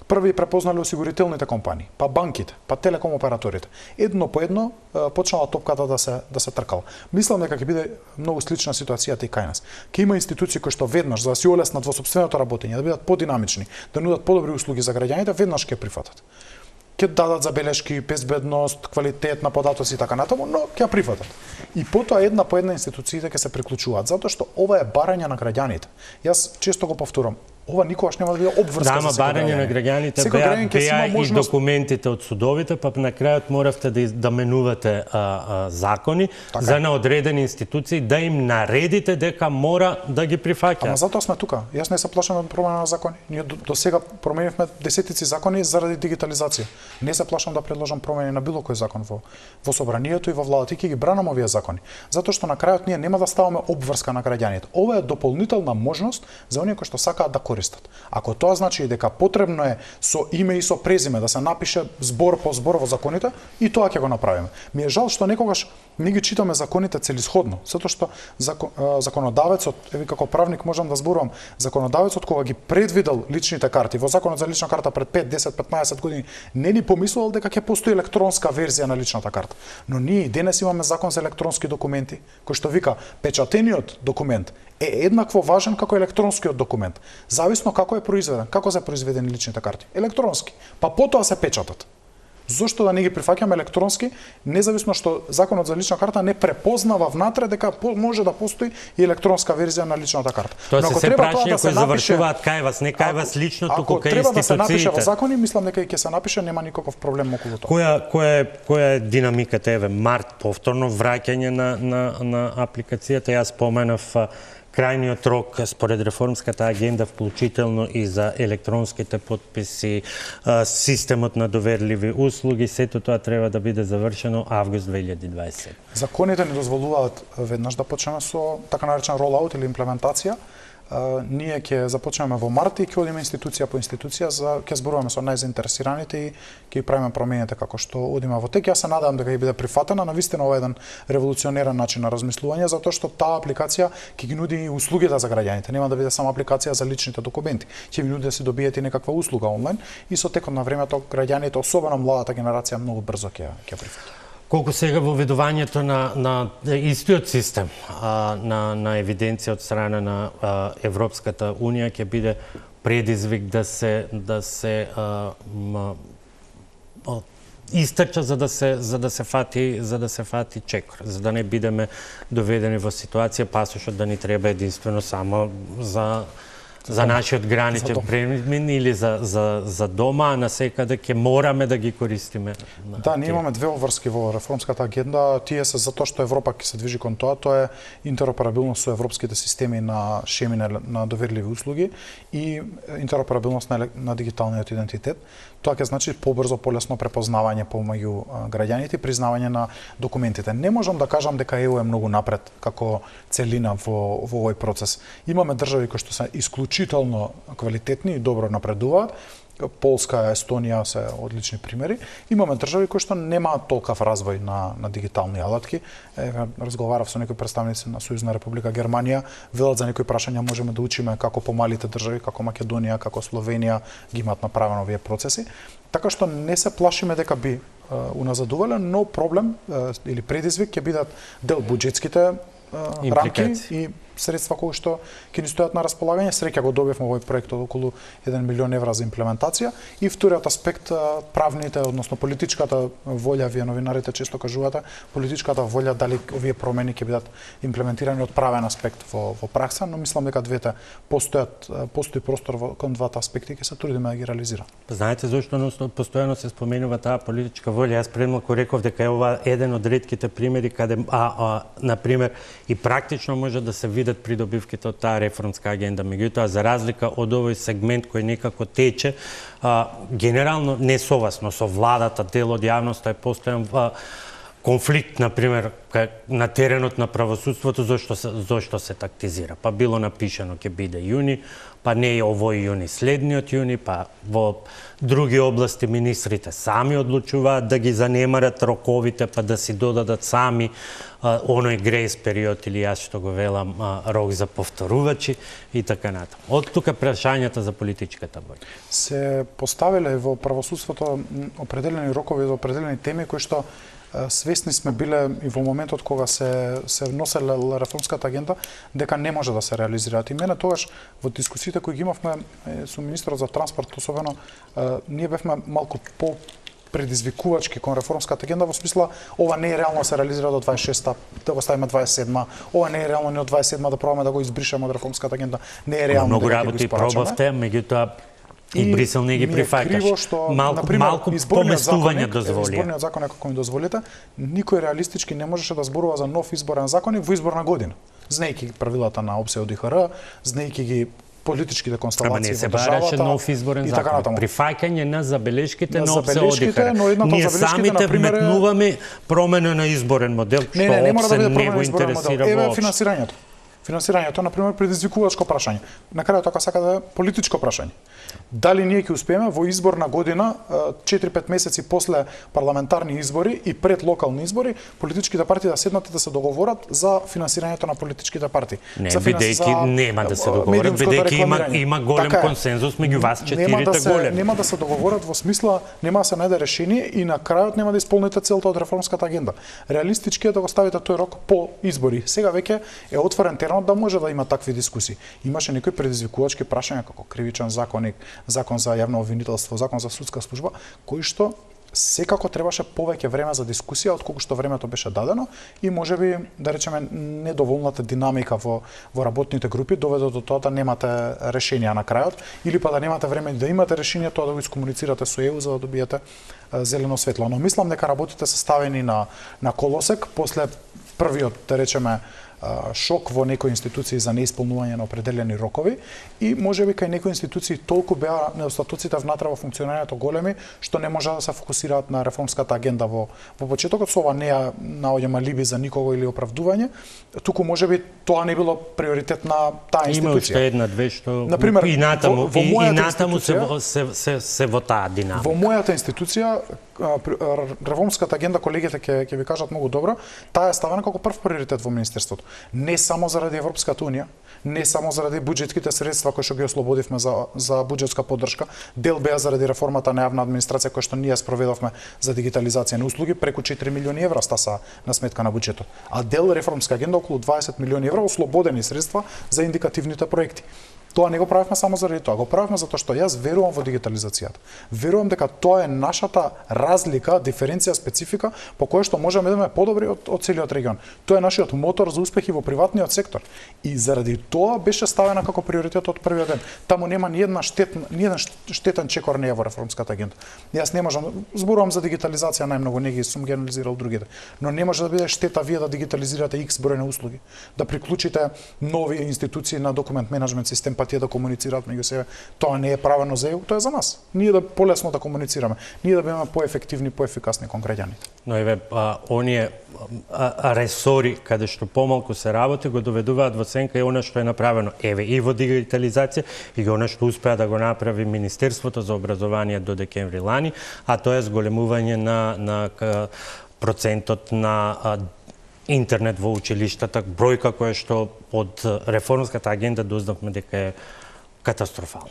Први препознали осигурителните компании, па банките, па телеком операторите. Едно по едно почнала топката да се тркала. Мислам дека ќе биде многу слична ситуацијата и кај нас. Ќе има институции кои што веднаш за да си олеснат во сопственото работење, да бидат подинамични, да нудат подобри услуги за граѓаните, веднаш ќе прифатат. Ќе дадат забелешки, безбедност, квалитет на податоци и така натаму, но ќе ја прифатат. И потоа една по една институциите ќе се приклучуваат, затоа што ова е барање на граѓаните. Јас често го повторам, ова никогаш нема да биде обврска за секој барање на граѓаните беа и документите од судовите, па на крајот моравте да менувате закони за на одредени институции, да им наредите дека мора да ги прифаќаат. Ама затоа сме тука. Јас не се плашам од промена на закони. Ние до сега променивме десетици закони заради дигитализација. Не се плашам да предложам промени на било кој закон во собранието и во владата, и ќе ги бранам овие закони. Затоа што на крајот ние нема да ставаме обврска на граѓаните. Ова е дополнителна можност за оние кои што сакаат да користат. Ако тоа значи дека потребно е со име и со презиме да се напише збор по збор во законите, и тоа ќе го направиме. Ми е жал што некогаш не ги читаме законите целисходно, затоа што законодавецот, еви како правник можам да зборувам, законодавецот кога ги предвидел личните карти во законот за лична карта пред 5, 10, 15 години, не ни помислувал дека ќе постои електронска верзија на личната карта. Но ние денес имаме закон за електронски документи, кој што вика печатениот документ е еднакво важен како електронскиот документ, зависно како е произведен, како се произведени личните карти. Електронски, па потоа се печатат. Зошто да не ги прифаќаме електронски, независно што законот за лична карта не препознава внатре дека може да постои и електронска верзија на личната карта. Тоа се прашања кои завршуваат кај вас, не кај вас лично, туку кај институциите. Ако треба да се напише во закони, мислам дека и ќе се напише, нема никаков проблем околу тоа. Која е динамиката, еве, март повторно враќање на апликацијата? Јас споменав крајниот рок според реформската агенда, вклучително и за електронските подписи, системот на доверливи услуги, сето тоа треба да биде завршено август 2020. Законите ни дозволуваат веднаш да почнеме со така наречен ролаут или имплементација. Ние ќе започнеме во март и ќе одиме институција по институција, ќе зборуваме со најзаинтересираните и ќе правиме промените како што одиме во тек. Јас се надевам дека ќе биде прифатена. Навистина ова е еден револуционерен начин на размислување, затоа што таа апликација ќе ги нуди и услугите за граѓаните. Нема да биде само апликација за личните документи. Ќе ви нуди да си добиете некаква услуга онлайн и со текот на времето граѓаните, особено младата генерација, многу брзо ќе прифатат. Колку сега воведувањето на истиот систем на евиденција од страна на Европската Унија ќе биде предизвик да се истрча за да се фати чекор, за да не бидеме доведени во ситуација пасошот да ни треба единствено само за нашиот граничен премин или за дома, а на секаде ќе мораме да ги користиме. Да, ние имаме две обврски во реформската агенда. Тие се затоа што Европа ќе се движи кон тоа. Тоа е интероперабилност со европските системи на шеми на доверливи услуги и интероперабилност на дигиталниот идентитет. Тоа ќе значи побрзо, полесно препознавање помеѓу граѓаните и признавање на документите. Не можам да кажам дека ЕУ е многу напред како целина во овој процес. Имаме држави кои што се исклучително квалитетни и добро напредуваат. Полска, Естонија се одлични примери. Имаме држави кои што немаат толкав развој на дигитални алатки. Разговарав со некои представници на Сојузна република Германија, велат за некои прашања можеме да учиме како помалите држави, како Македонија, како Словенија ги имаат направено овие процеси. Така што не се плашиме дека би уназадувале, но проблем или предизвик ќе бидат дел буџетските рамки и средства кои што ќе ни стојат на располагање. Среќа го добивме овој проект од околу 1 милион евра за имплементација. И вториот аспект, правните, односно политичката волја, вие новинарите често кажувате, политичката волја дали овие промени ќе бидат имплементирани од правен аспект во пракса, но мислам дека двете постои простор кон двата аспекти и ќе се трудиме да ги реализираме. Знаете зошто постојано се споменува таа политичка волја? Јас премалку реков дека е ова еден од ретките примери каде на пример и практично може да се видат придобивките од таа реформска агенда. Меѓутоа, за разлика од овој сегмент кој некако тече, генерално несовесно со владата, дел од јавноста е постојан конфликт, на пример, на теренот на правосудството, зошто се тактизира. Па било напишано ќе биде јуни, па не е овој јуни, следниот јуни, па во други области министрите сами одлучуваат да ги занемарат роковите, па да си додадат сами оној грейс период или јас што го велам рок за повторувачи и така натаму. Од тука прашањата за политичката волја. Се поставиле во правосудството определени рокови за определени теми кои што свесни сме биле и во моментот кога се вноселе реформската агенда дека не може да се реализираат. И мене тогаш во дискусиите кои ги имавме со министерот за транспорт особено, ние бевме малку по предизвикувачки кон реформската агенда во смисла ова не е реално да се реализира до 26-та, да го ставиме 27-ма, ова не е реално ни од 27-ма да пробаме да го избришеме од реформската агенда, не е реално многу работи пробавте, меѓутоа и Брисел не ги прифаќаш. Малку поместување дозволи. Изборниот закон, како ми дозволите, никој реалистички не можеше да зборува за нов изборен закон во изборна година. Знаејќи правилата на ОПСЕ ОДИХР, знаејќи ги политичките констелации во државата. Ама не се бараше нов изборен закон. Прифаќање на забелешките на ОПСЕ ОДИХР. Ние самите вметнуваме промена на изборен модел, што ОПСЕ не го интересира воопшто. Финансирањето, например, предизвикувачко прашање. На крајот така сака да е политичко прашање. Дали ние ќе успееме во изборна година, 4-5 месеци после парламентарни избори и пред локални избори, политичките партии да седнат и да се договорат за финансирањето на политичките партии. Не, бидејќи нема да се договорат, бидејќи има голем консензус меѓу вас четирите големи. Нема да се договорат во смисла, нема да се најде решение и на крајот нема да исполните целта од реформската агенда. Реалистички е да го ставите тој рок по избори. Сега веќе е отворен теренот да може да има такви дискусии. Имаше некои предизвикувачки прашања како кривичен законник, закон за јавно обвинителство, закон за судска служба, кои што секако требаше повеќе време за дискусија отколку што времето беше дадено и можеби да речеме недоволната динамика во работните групи доведе до тоа да немате решенија на крајот или па да немате време да имате решение тоа да го искомуницирате со ЕУ за да добиете зелено светло. Но мислам дека работите се ставени на колосек после првиот, да речеме, шок во некои институции за неисполнување на определени рокови и можеби кај некои институции толку беа недостатоците внатре во функционирањето големи што не можа да се фокусираат на реформската агенда во почетокот. Со ова не ја наоѓам алиби за никого или оправдување, туку можеби тоа не било приоритет на таа институција. Има уште една-две што например, и натаму се во таа динамика. Во мојата институција реформската агенда, колегите ќе ви кажат многу добро, таа е ставена како прв приоритет во министерството. Не само заради Европската унија, не само заради буџетските средства кои што ги ослободивме за буџетска поддршка, дел беа заради реформата на јавна администрација која што ние спроведовме за дигитализација на услуги, преку 4 милиони евра стаса на сметка на буџетот. А дел реформска агенда околу 20 милиони евра ослободени средства за индикативните проекти. Тоа не го правевме само заради тоа, го правевме затоа што јас верувам во дигитализацијата. Верувам дека тоа е нашата разлика, диференција, специфика по која што можеме да бидеме подобри од целиот регион. Тоа е нашиот мотор за успехи во приватниот сектор. И заради тоа беше ставена како приоритет од првиот ден. Таму нема ни еден штетен чекор не е во реформската агенда. Јас не можам, зборувам за дигитализација најмногу, не ги сум ги анализирал другите, но не може да биде штета вие да дигитализирате X број на услуги, да приклучите нови институции на документ менеджмент систем, па тие да комуницираат меѓу себе. Тоа не е правено за ЕУ, тоа е за нас. Ние да полесно да комуницираме, ние да бидеме поефективни, поефикасни кон граѓаните. Но еве оние ресори каде што помалку се работи го доведуваат во сенка и она што е направено еве и во дигитализација и она што успеа да го направи Министерството за образование до декември лани, а тоа е зголемување на процентот на интернет во училиштата, бројка која што од реформската агенда дознавме дека е катастрофална.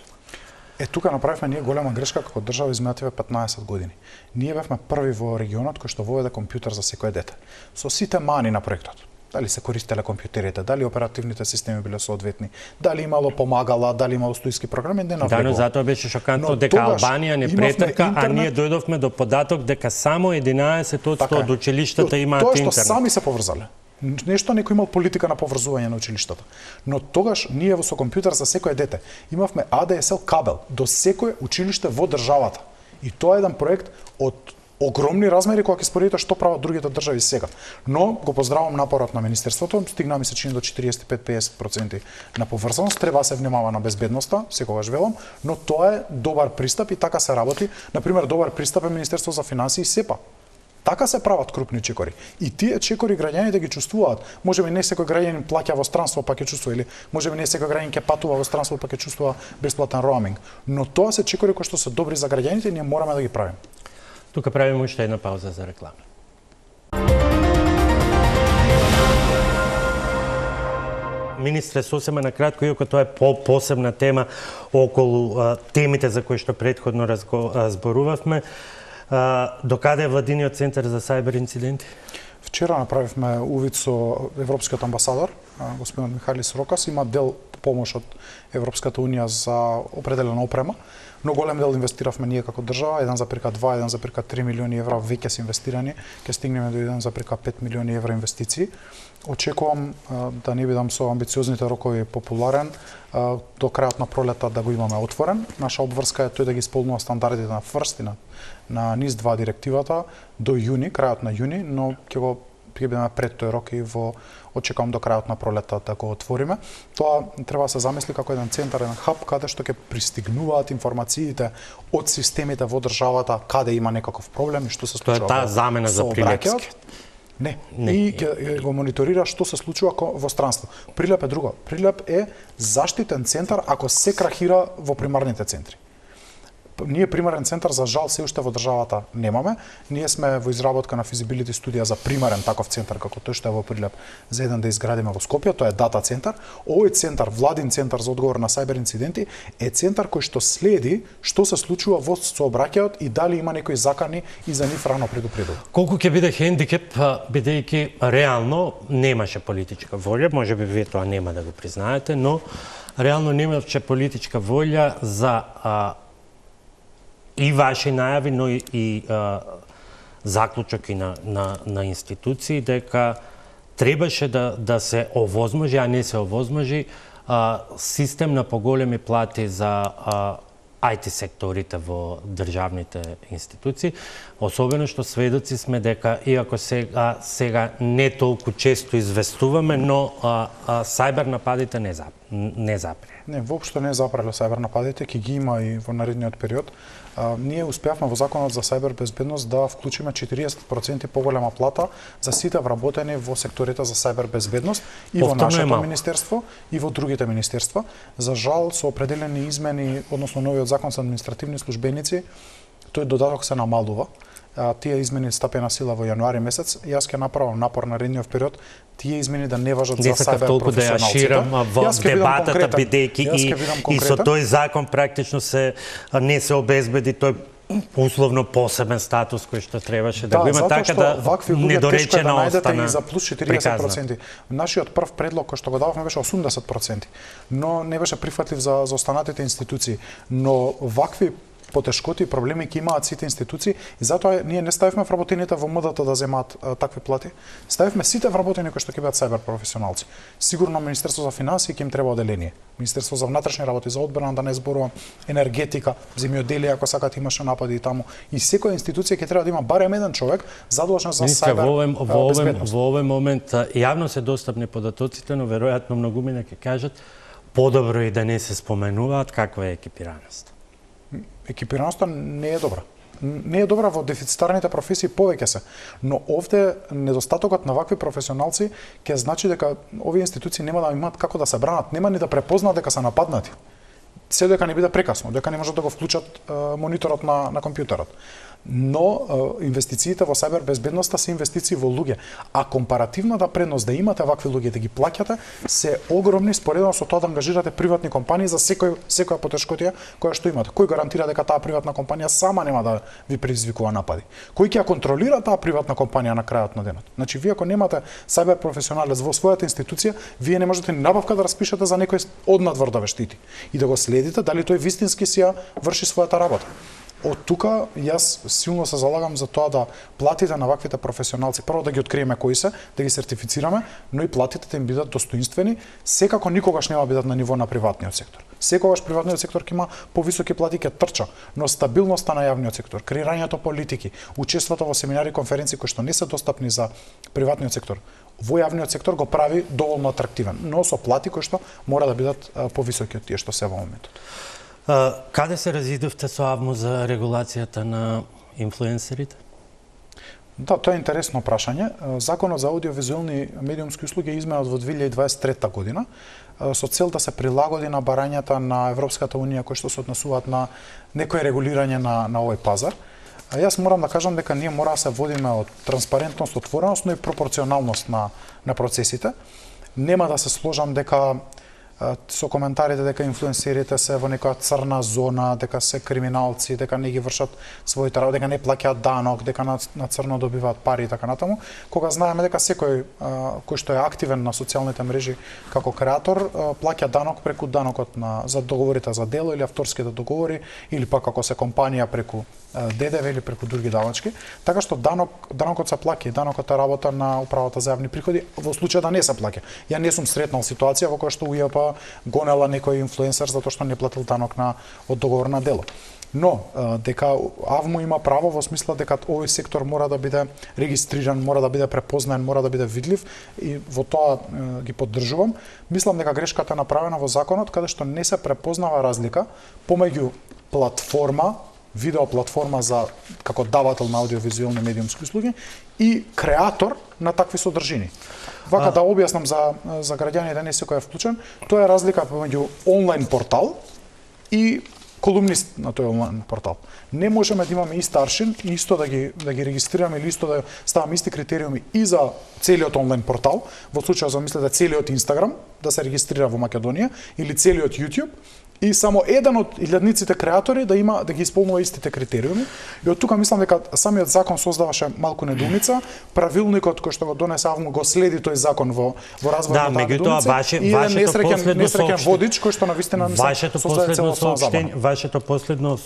Тука направивме ние голема грешка како држава изминативе 15 години. Ние бевме први во регионот кој што воведе компјутер за секое дете. Со сите мани на проектот. Дали се користеле компјутерите, дали оперативните системи биле соодветни, дали имало помагала, дали имало студиски програми, не навлегува. Да, но затоа беше шокантно дека Албанија не претрка, а ние дојдовме до податок дека само 11% од училиштата имаат интернет. Тоа што сами се поврзале. Нешто некој имал политика на поврзување на училиштата. Но тогаш ние со компјутер за секое дете имавме ADSL кабел до секое училиште во државата. И тоа е еден проект од огромни размери кога ќе споредите што прават другите држави сега. Но го поздравувам напорот на министерството, стигна ми се чини до 45-50% на поврзаност, треба се внимава на безбедноста, секогаш велам, но тоа е добар пристап и така се работи. Например, добар пристап е Министерство за финансии и СЕПА. Така се прават крупни чекори. И тие чекори граѓаните ги чувствуваат. Можеби не секој граѓанин плаќа во странство па ќе чувствува, или можеби не секој граѓанин ќе патува во странство па ќе чувствува бесплатен роуминг. Но тоа се чекори кои што се добри за граѓаните и ние мораме да ги правиме. Тука правиме уште една пауза за реклама. Министре, сосема на кратко, иако тоа е посебна тема околу темите за кои што претходно зборувавме, до каде е Владиниот центар за сајбер инциденти? Вчера направивме увид со европскиот амбасадор, господин Михалис Рокас, има дел помош од Европската унија за определена опрема, но голем дел инвестиравме ние како држава, 1,2, 1,3 милиони евра веќе се инвестирани, ќе стигнеме до 1,5 милиони евра инвестиции. Очекувам да не бидам со амбициозните рокови популарен, до крајот на пролета да го имаме отворен. Наша обврска е тој да ги исполнува стандардите на FIRST и на NIS-2 директивата до јуни, крајот на јуни, но ќе бидеме пред тој рок и очекувам до крајот на пролета да го отвориме. Тоа треба да се замисли како еден центар, еден хаб каде што ќе пристигнуваат информациите од системите во државата каде има некаков проблем и што се случува. Тоа е таа замена за Прилепски. Не. И ќе го мониторира што се случува во странство. Прилеп е друго. Прилеп е заштитен центар ако се крахира во примарните центри. Ние примарен центар за жал се уште во државата немаме. Ние сме во изработка на физибилити студија за примарен таков центар како тој што е во Прилеп за еден да изградиме во Скопје, тоа е дата центар. Овој центар, владин центар за одговор на сајбер инциденти, е центар кој што следи што се случува во сообраќајот и дали има некои закани и за нив рано предупредува. Колку ќе биде хендикеп бидејќи реално немаше политичка волја, можеби вие тоа нема да го признаете, но реално немаше политичка волја за и ваши најави, но и заклучок и на институции дека требаше да се овозможи, а не се овозможи, систем на поголеми плати за IT секторите во државните институции, особено што сведоци сме дека, иако сега не толку често известуваме, но сајбер нападите не запре. Не, воопшто не запреле сајбер нападите, ќе ги има и во наредниот период. Ние успеавме во Законот за сајбер безбедност да вклучиме 40% поголема плата за сите вработени во секторите за сајбер безбедност и во нашето министерство и во другите министерства. За жал, со определени измени, односно новиот Закон за административни службеници, тој додаток се намалува. Тие измени стапија на сила во јануари месец. Јас ќе направам напор на наредниот период тие измени да не важат за сајбер професионалците. Не сакав толку да ја ширам во дебатата, бидејќи и со тој закон практично не се обезбеди тој условно посебен статус кој што требаше да го има, така да недоречено остана. И за плюс 40%. Нашиот прв предлог кој што го дававме беше 80%, но не беше прифатлив за останатите институции. Но вакви потешкоти и проблеми ќе имаат сите институции и затоа ние не ставивме вработените во МДТ да земаат такви плати. Ставивме сите вработени кои што ќе бидат сајбер професионалци. Сигурно Министерство за финансии ќе им треба оделение. Министерство за внатрешни работи, за одбрана, да не зборувам, енергетика, земјоделие, ако сакате имаше напади и таму. И секоја институција ќе треба да има барем еден човек задолжен за сајбер безбедност. Во овој момент јавно се достапни податоците, но веројатно многумина ќе кажат подобро и да не се споменуваат, каква е екипираност? Екипираноста не е добра. Не е добра во дефицитарните професии повеќе се, но овде недостатокот на вакви професионалци ќе значи дека овие институции нема да имаат како да се бранат, нема ни да препознаат дека се нападнати. Се дека не биде прекасно, дека не можат да го вклучат мониторот на компјутерот. Но инвестициите во сајбер безбедноста се инвестиции во луѓе, а компаративната предност да имате вакви луѓе да ги плаќате се огромни споредно со тоа да ангажирате приватни компании за секоја потешкотија која што имате. Кој гарантира дека таа приватна компанија сама нема да ви предизвикува напади? Кој ќе ја контролира таа приватна компанија на крајот на денот? Значи вие ако немате сајбер професионалец во својата институција, вие не можете ни набавка да распишете за некој однадвор да ве штити и да го следите дали тој вистински си ја врши својата работа. Од тука јас силно се залагам за тоа да платите на ваквите професионалци, прво да ги откриеме кои се, да ги сертифицираме, но и платите да им бидат достоинствени, секако никогаш нема бидат на ниво на приватниот сектор. Секогаш приватниот сектор ќе има повисоки плати, ќе трча, но стабилноста на јавниот сектор, креирањето политики, учеството во семинари и конференции кои што не се достапни за приватниот сектор, во јавниот сектор го прави доволно атрактивен, но со плати кои што мора да бидат повисоки од тие што се во моментот. Каде се разидовте со АВМУ за регулацијата на инфлуенсерите? Да, тоа е интересно прашање. Законот за аудиовизуелни медиумски услуги е изменет во 2023 година со цел да се прилагоди на барањата на Европската унија кои што се однесуваат на некое регулирање на овој пазар. Јас морам да кажам дека ние мора да се водиме од транспарентност, отвореност, но и пропорционалност на процесите. Нема да се сложам дека со коментарите дека инфлуенсерите се во некоја црна зона, дека се криминалци, дека не ги вршат своите работи, дека не плаќаат данок, дека на црно добиваат пари и така натаму, кога знаеме дека секој кој што е активен на социјалните мрежи како креатор плаќа данок преку данокот за договорите за дело или авторските договори или пак ако се компанија преку ДДВ или преку други даночки, така што данокот се плаќа и данокот е работа на управата за јавни приходи во случај да не се плаќа. Ја не сум сретнал ситуација во која што УЈП гонела некој инфлуенсер затоа што не платил данок од договор на дело. Но дека АВМУ има право во смисла дека овој сектор мора да биде регистриран, мора да биде препознаен, мора да биде видлив и во тоа ги поддржувам. Мислам дека грешката е направена во законот каде што не се препознава разлика помеѓу платформа, видео платформа за како давател на аудиовизуелни медиумски услуги и креатор на такви содржини. Вака да објаснам за граѓаните, не секој е вклучен, тоа е разлика помеѓу онлайн портал и колумнист на тој онлайн портал. Не можеме да имаме ист аршин и исто да ги регистрираме или исто да ставаме исти критериуми и за целиот онлайн портал, во случај за мислите целиот Инстаграм да се регистрира во Македонија или целиот YouTube и само еден од илјадниците креатори да ги исполнува истите критериуми. И од тука мислам дека самиот закон создаваше малку недоумица, правилникот кој што го донесе АВМУ го следи тој закон во развојот на недоумица и несреќен водич кој што навистина Вашето последно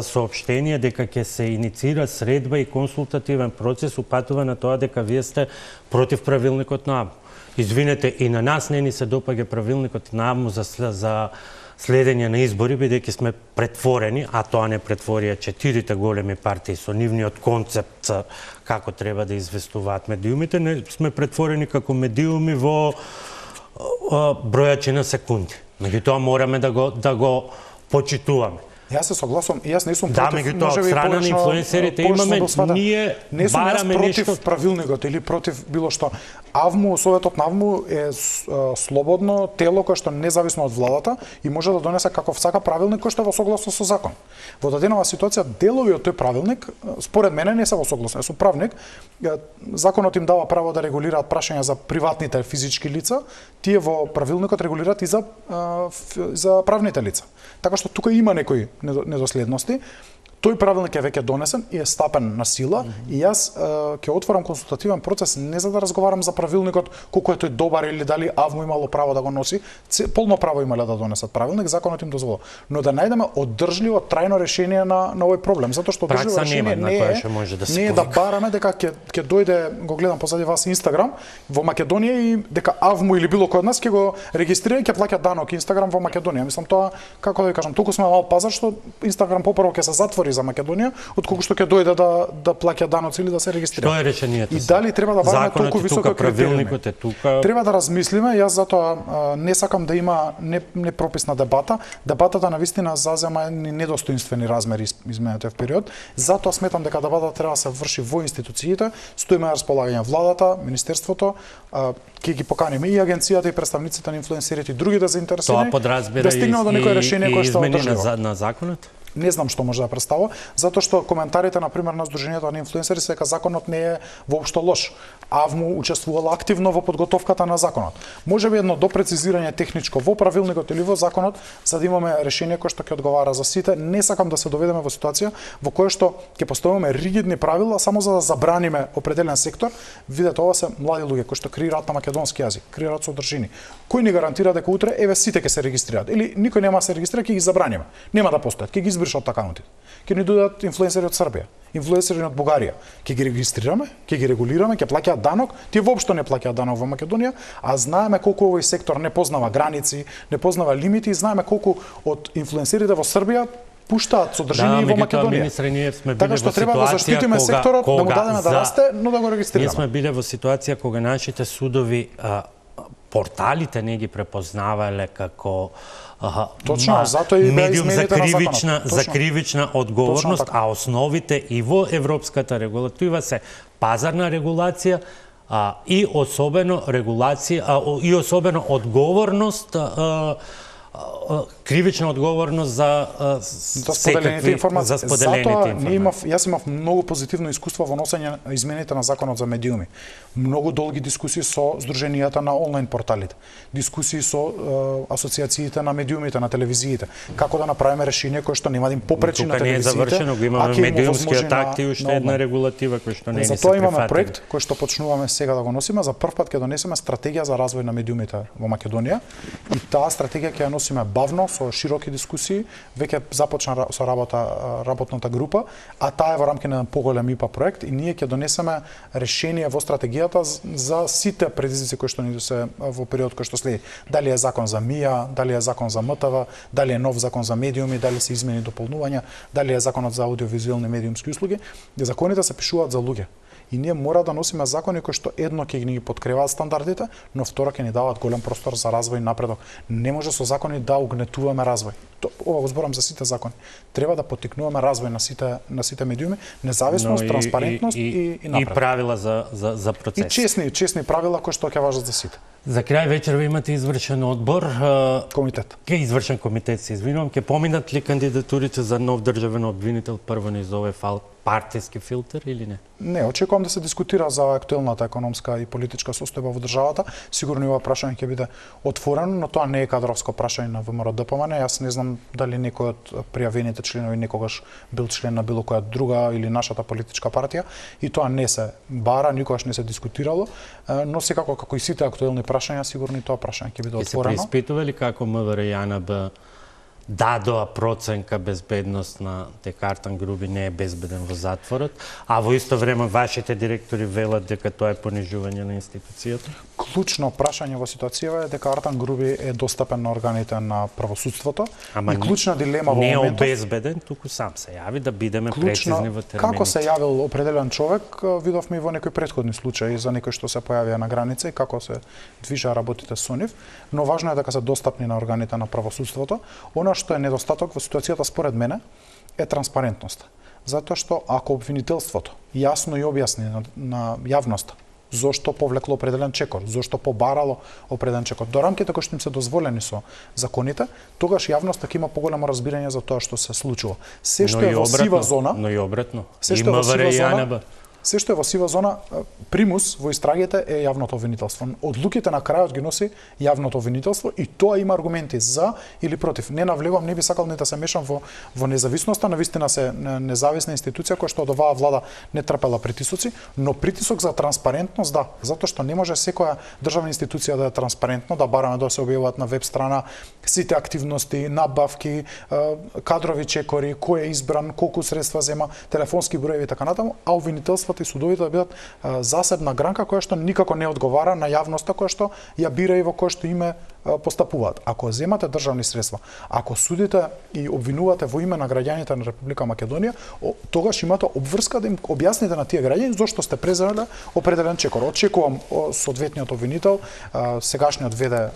соопштение дека ќе се иницира средба и консултативен процес упатува на тоа дека вие сте против правилникот на АВМУ. Извинете, и на нас не ни се допаѓа правилникот на АВМУ за следење на избори, бидејќи сме претворени, а тоа не претворија 4 големи партии со нивниот концепт како треба да известуваат медиумите, не сме претворени како медиуми во бројачи на секунди. Меѓутоа мораме да го почитуваме. Јас се согласувам, и јас не сум против, меѓутоа од страна на инфлуенсерите имаме, ние бараме нешто против правилникот или против било што. АВМУ, Советот на АВМУ е слободно тело кое што независно од владата и може да донесе каков сака правилник кој што е во согласно со закон. Во даденава ситуација делови од тој правилник според мене не се во согласно. Сум правник, законот им дава право да регулираат прашања за приватните физички лица, тие во правилникот регулираат и за правните лица. Така што тука има некои недоследности. Тој правилник е веќе донесен и е стапен на сила и јас ќе отворам консултативен процес не за да разговарам за правилникот колку е тој добар или дали АВМУ имало право да го носи, полно право имале да донесат правилник, законот им дозволува, но да најдеме оддржливо трајно решение на овој проблем, затоа што оддржливо решение не е да бараме дека ќе дојде, го гледам позади вас Инстаграм во Македонија и дека АВМУ или било кој од нас ќе го регистрира и ќе плаќа данок Инстаграм во Македонија. Мислам тоа, како да ви кажам, толку сме мал пазар што Инстаграм попрво ќе се затвори подобри за Македонија, отколку што ќе дојде да плаќа даноци или да се регистрира. Што е решението? И дали треба да бараме толку висока правилникот е тука. Треба да размислиме, јас затоа не сакам да има непрописна дебата. Дебатата навистина зазема недостоинствени размери изминатиот период. Затоа сметам дека дебатата треба да се врши во институциите, стоиме на располагање владата, министерството, ќе ги поканиме и агенцијата и представниците на инфлуенсерите и другите заинтересирани. Тоа подразбира да стигнеме до некој решение кое што е одржливо. На законот? Не знам што може да представува, затоа што коментарите на пример на Сдруженијето на инфлуенсери се дека законот не е воопшто лош. АВМУ учествувала активно во подготовката на законот. Можеби едно допрецизирање техничко во правилникот или во законот за да имаме решение кое што ќе одговара за сите. Не сакам да се доведеме во ситуација во која што ќе поставиме ригидни правила само за да забраниме определен сектор. Видете, ова се млади луѓе кои што креираат на македонски јазик, креираат содржини. Кој ни гарантира дека утре еве сите ќе се регистрираат или никој нема да се регистрира, ќе ги забраниме. Нема да постојат, ќе ги избришат акаунтите. Ќе ни дојдат инфлуенсери од Србија, инфлуенсери од Бугарија. Ќе ги регистрираме, ќе ги регулираме, ќе плаќаат данок. Тие воопшто не плаќаат данок во Македонија, а знаеме колку овој сектор не познава граници, не познава лимити и знаеме колку од инфлуенсерите во Србија пуштаат содржини во Македонија. Така што треба да заштитиме секторот, да му дадеме да расте, но да го регистрираме. Ние сме биле во ситуација кога нашите судови порталите не ги препознавале како точно, затоа и медиум за кривична одговорност, а основите и во европската регулатива се пазарна регулација и особено одговорност, кривична одговорност за споделените информации. Затоа јас имав многу позитивно искуство во носење измените на законот за медиуми. Многу долги дискусии со здруженијата на онлайн порталите, дискусии со асоциациите на медиумите, на телевизиите, како да направиме решение кое што нема да им попречи на телевизиите. Тука не е завршено, го имаме медиумскиот акт и уште една регулатива која што не се прифатила. Затоа имаме проект кој што почнуваме сега да го носиме. За прв пат ќе донесеме стратегија за развој на медиумите во Македонија и таа стратегија ќе ја носиме бавно со широки дискусии. Веќе започна со работната група, а таа е во рамки на поголем ИПА проект и ние ќе донесеме решение во стратегијата за сите предизвици кои што ни се во период кој што следи. Дали е закон за МИА, дали е закон за МТВ, дали е нов закон за медиуми, дали се измени дополнувања, дали е законот за аудиовизуелни медиумски услуги. Законите се пишуваат за луѓе. И ние мора да носиме закони кои што едно ќе ги подкреваат стандардите, но второ ќе ни даваат голем простор за развој и напредок. Не може со закони да угнетуваме развој. Ова го зборам за сите закони. Треба да поттикнуваме развој на сите медиуми, независност, транспарентност и напредок. И правила за процес. И честни правила кои што ќе важат за сите. За крај вечерва имате извршен одбор. Комитет. Извршен комитет, се извинувам. Ќе поминат ли кандидатурите за нов државен обвинител прво низ овој партиски филтер или не? Не, очекувам да се дискутира за актуелната економска и политичка состојба во државата. Сигурно ова прашање ќе биде отворено, но тоа не е кадровско прашање на ВМРО-ДПМН. Јас не знам дали некој од пријавените членови некогаш бил член на било која друга или нашата политичка партија и тоа не се бара, никогаш не се дискутирало, но секако како и сите актуелни прашања, сигурно и тоа прашање ќе биде отворено. Се преиспитували како МВР и АНБ дадоа проценка безбедност на дека Артан Груби не е безбеден во затворот, а во исто време вашите директори велат дека тоа е понижување на институцијата? Клучно прашање во ситуацијава е дека Артан Груби е достапен на органите на правосудството и клучна дилема во моментов... Не е обезбеден, туку сам се јави да бидеме прецизни во термините. Како се јавил определен човек, видовме и во некои претходни случаи за некои што се појавија на граница и како се движаа работите со нив, но важно е дека се достапни на органите на правосудството. Она што е недостаток во ситуацијата според мене е транспарентноста. Затоа што ако обвинителството јасно и објасни на јавноста зошто повлекло определен чекор, зошто побарало определен чекор, до рамките кои што им се дозволени со законите, тогаш јавноста ќе има поголемо разбирање за тоа што се случува. Се што е во сива зона, но и обратно. Има ВР. Се што е во сива зона, примус во истрагите е јавното обвинителство. Одлуките на крајот ги носи јавното обвинителство и тоа има аргументи за или против. Не навлегувам, не би сакал не да се мешам во независноста, навистина се независна институција која што од оваа влада не трпела притисоци, но притисок за транспарентност да, затоа што не може секоја државна институција да е транспарентно, да бараме да се објавуваат на веб страна сите активности, набавки, кадрови чекори, кој е избран, колку средства зема, телефонски броеви и така натаму, а обвинителството и судовите да бидат засебна гранка која што никако не одговара на јавноста која што ја бира и во која што име постапуваат. Ако земате државни средства, ако судите и обвинувате во име на граѓаните на Република Македонија, тогаш имате обврска да им објасните на тие граѓани зошто сте презеле определен чекор. Очекувам соодветниот обвинител, сегашниот ВД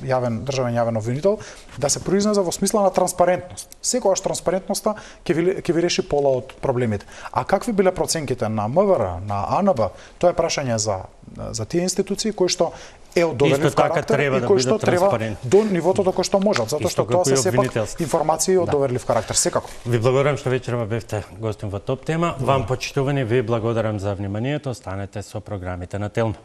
државен јавен обвинител, да се произнесе во смисла на транспарентност. Секогаш транспарентноста ќе ви реши пола од проблемите. А какви биле проценките на МВР, на АНБ, тоа е прашање за тие институции кои што е од доверлив карактер и кои што треба до нивото до кој што можат, затоа што тоа се сепак информации од доверлив карактер, секако. Ви благодарам што вечерва бевте гостин во Топ тема. Вам почитувани, ви благодарам за вниманието. Останете со програмите на Телма.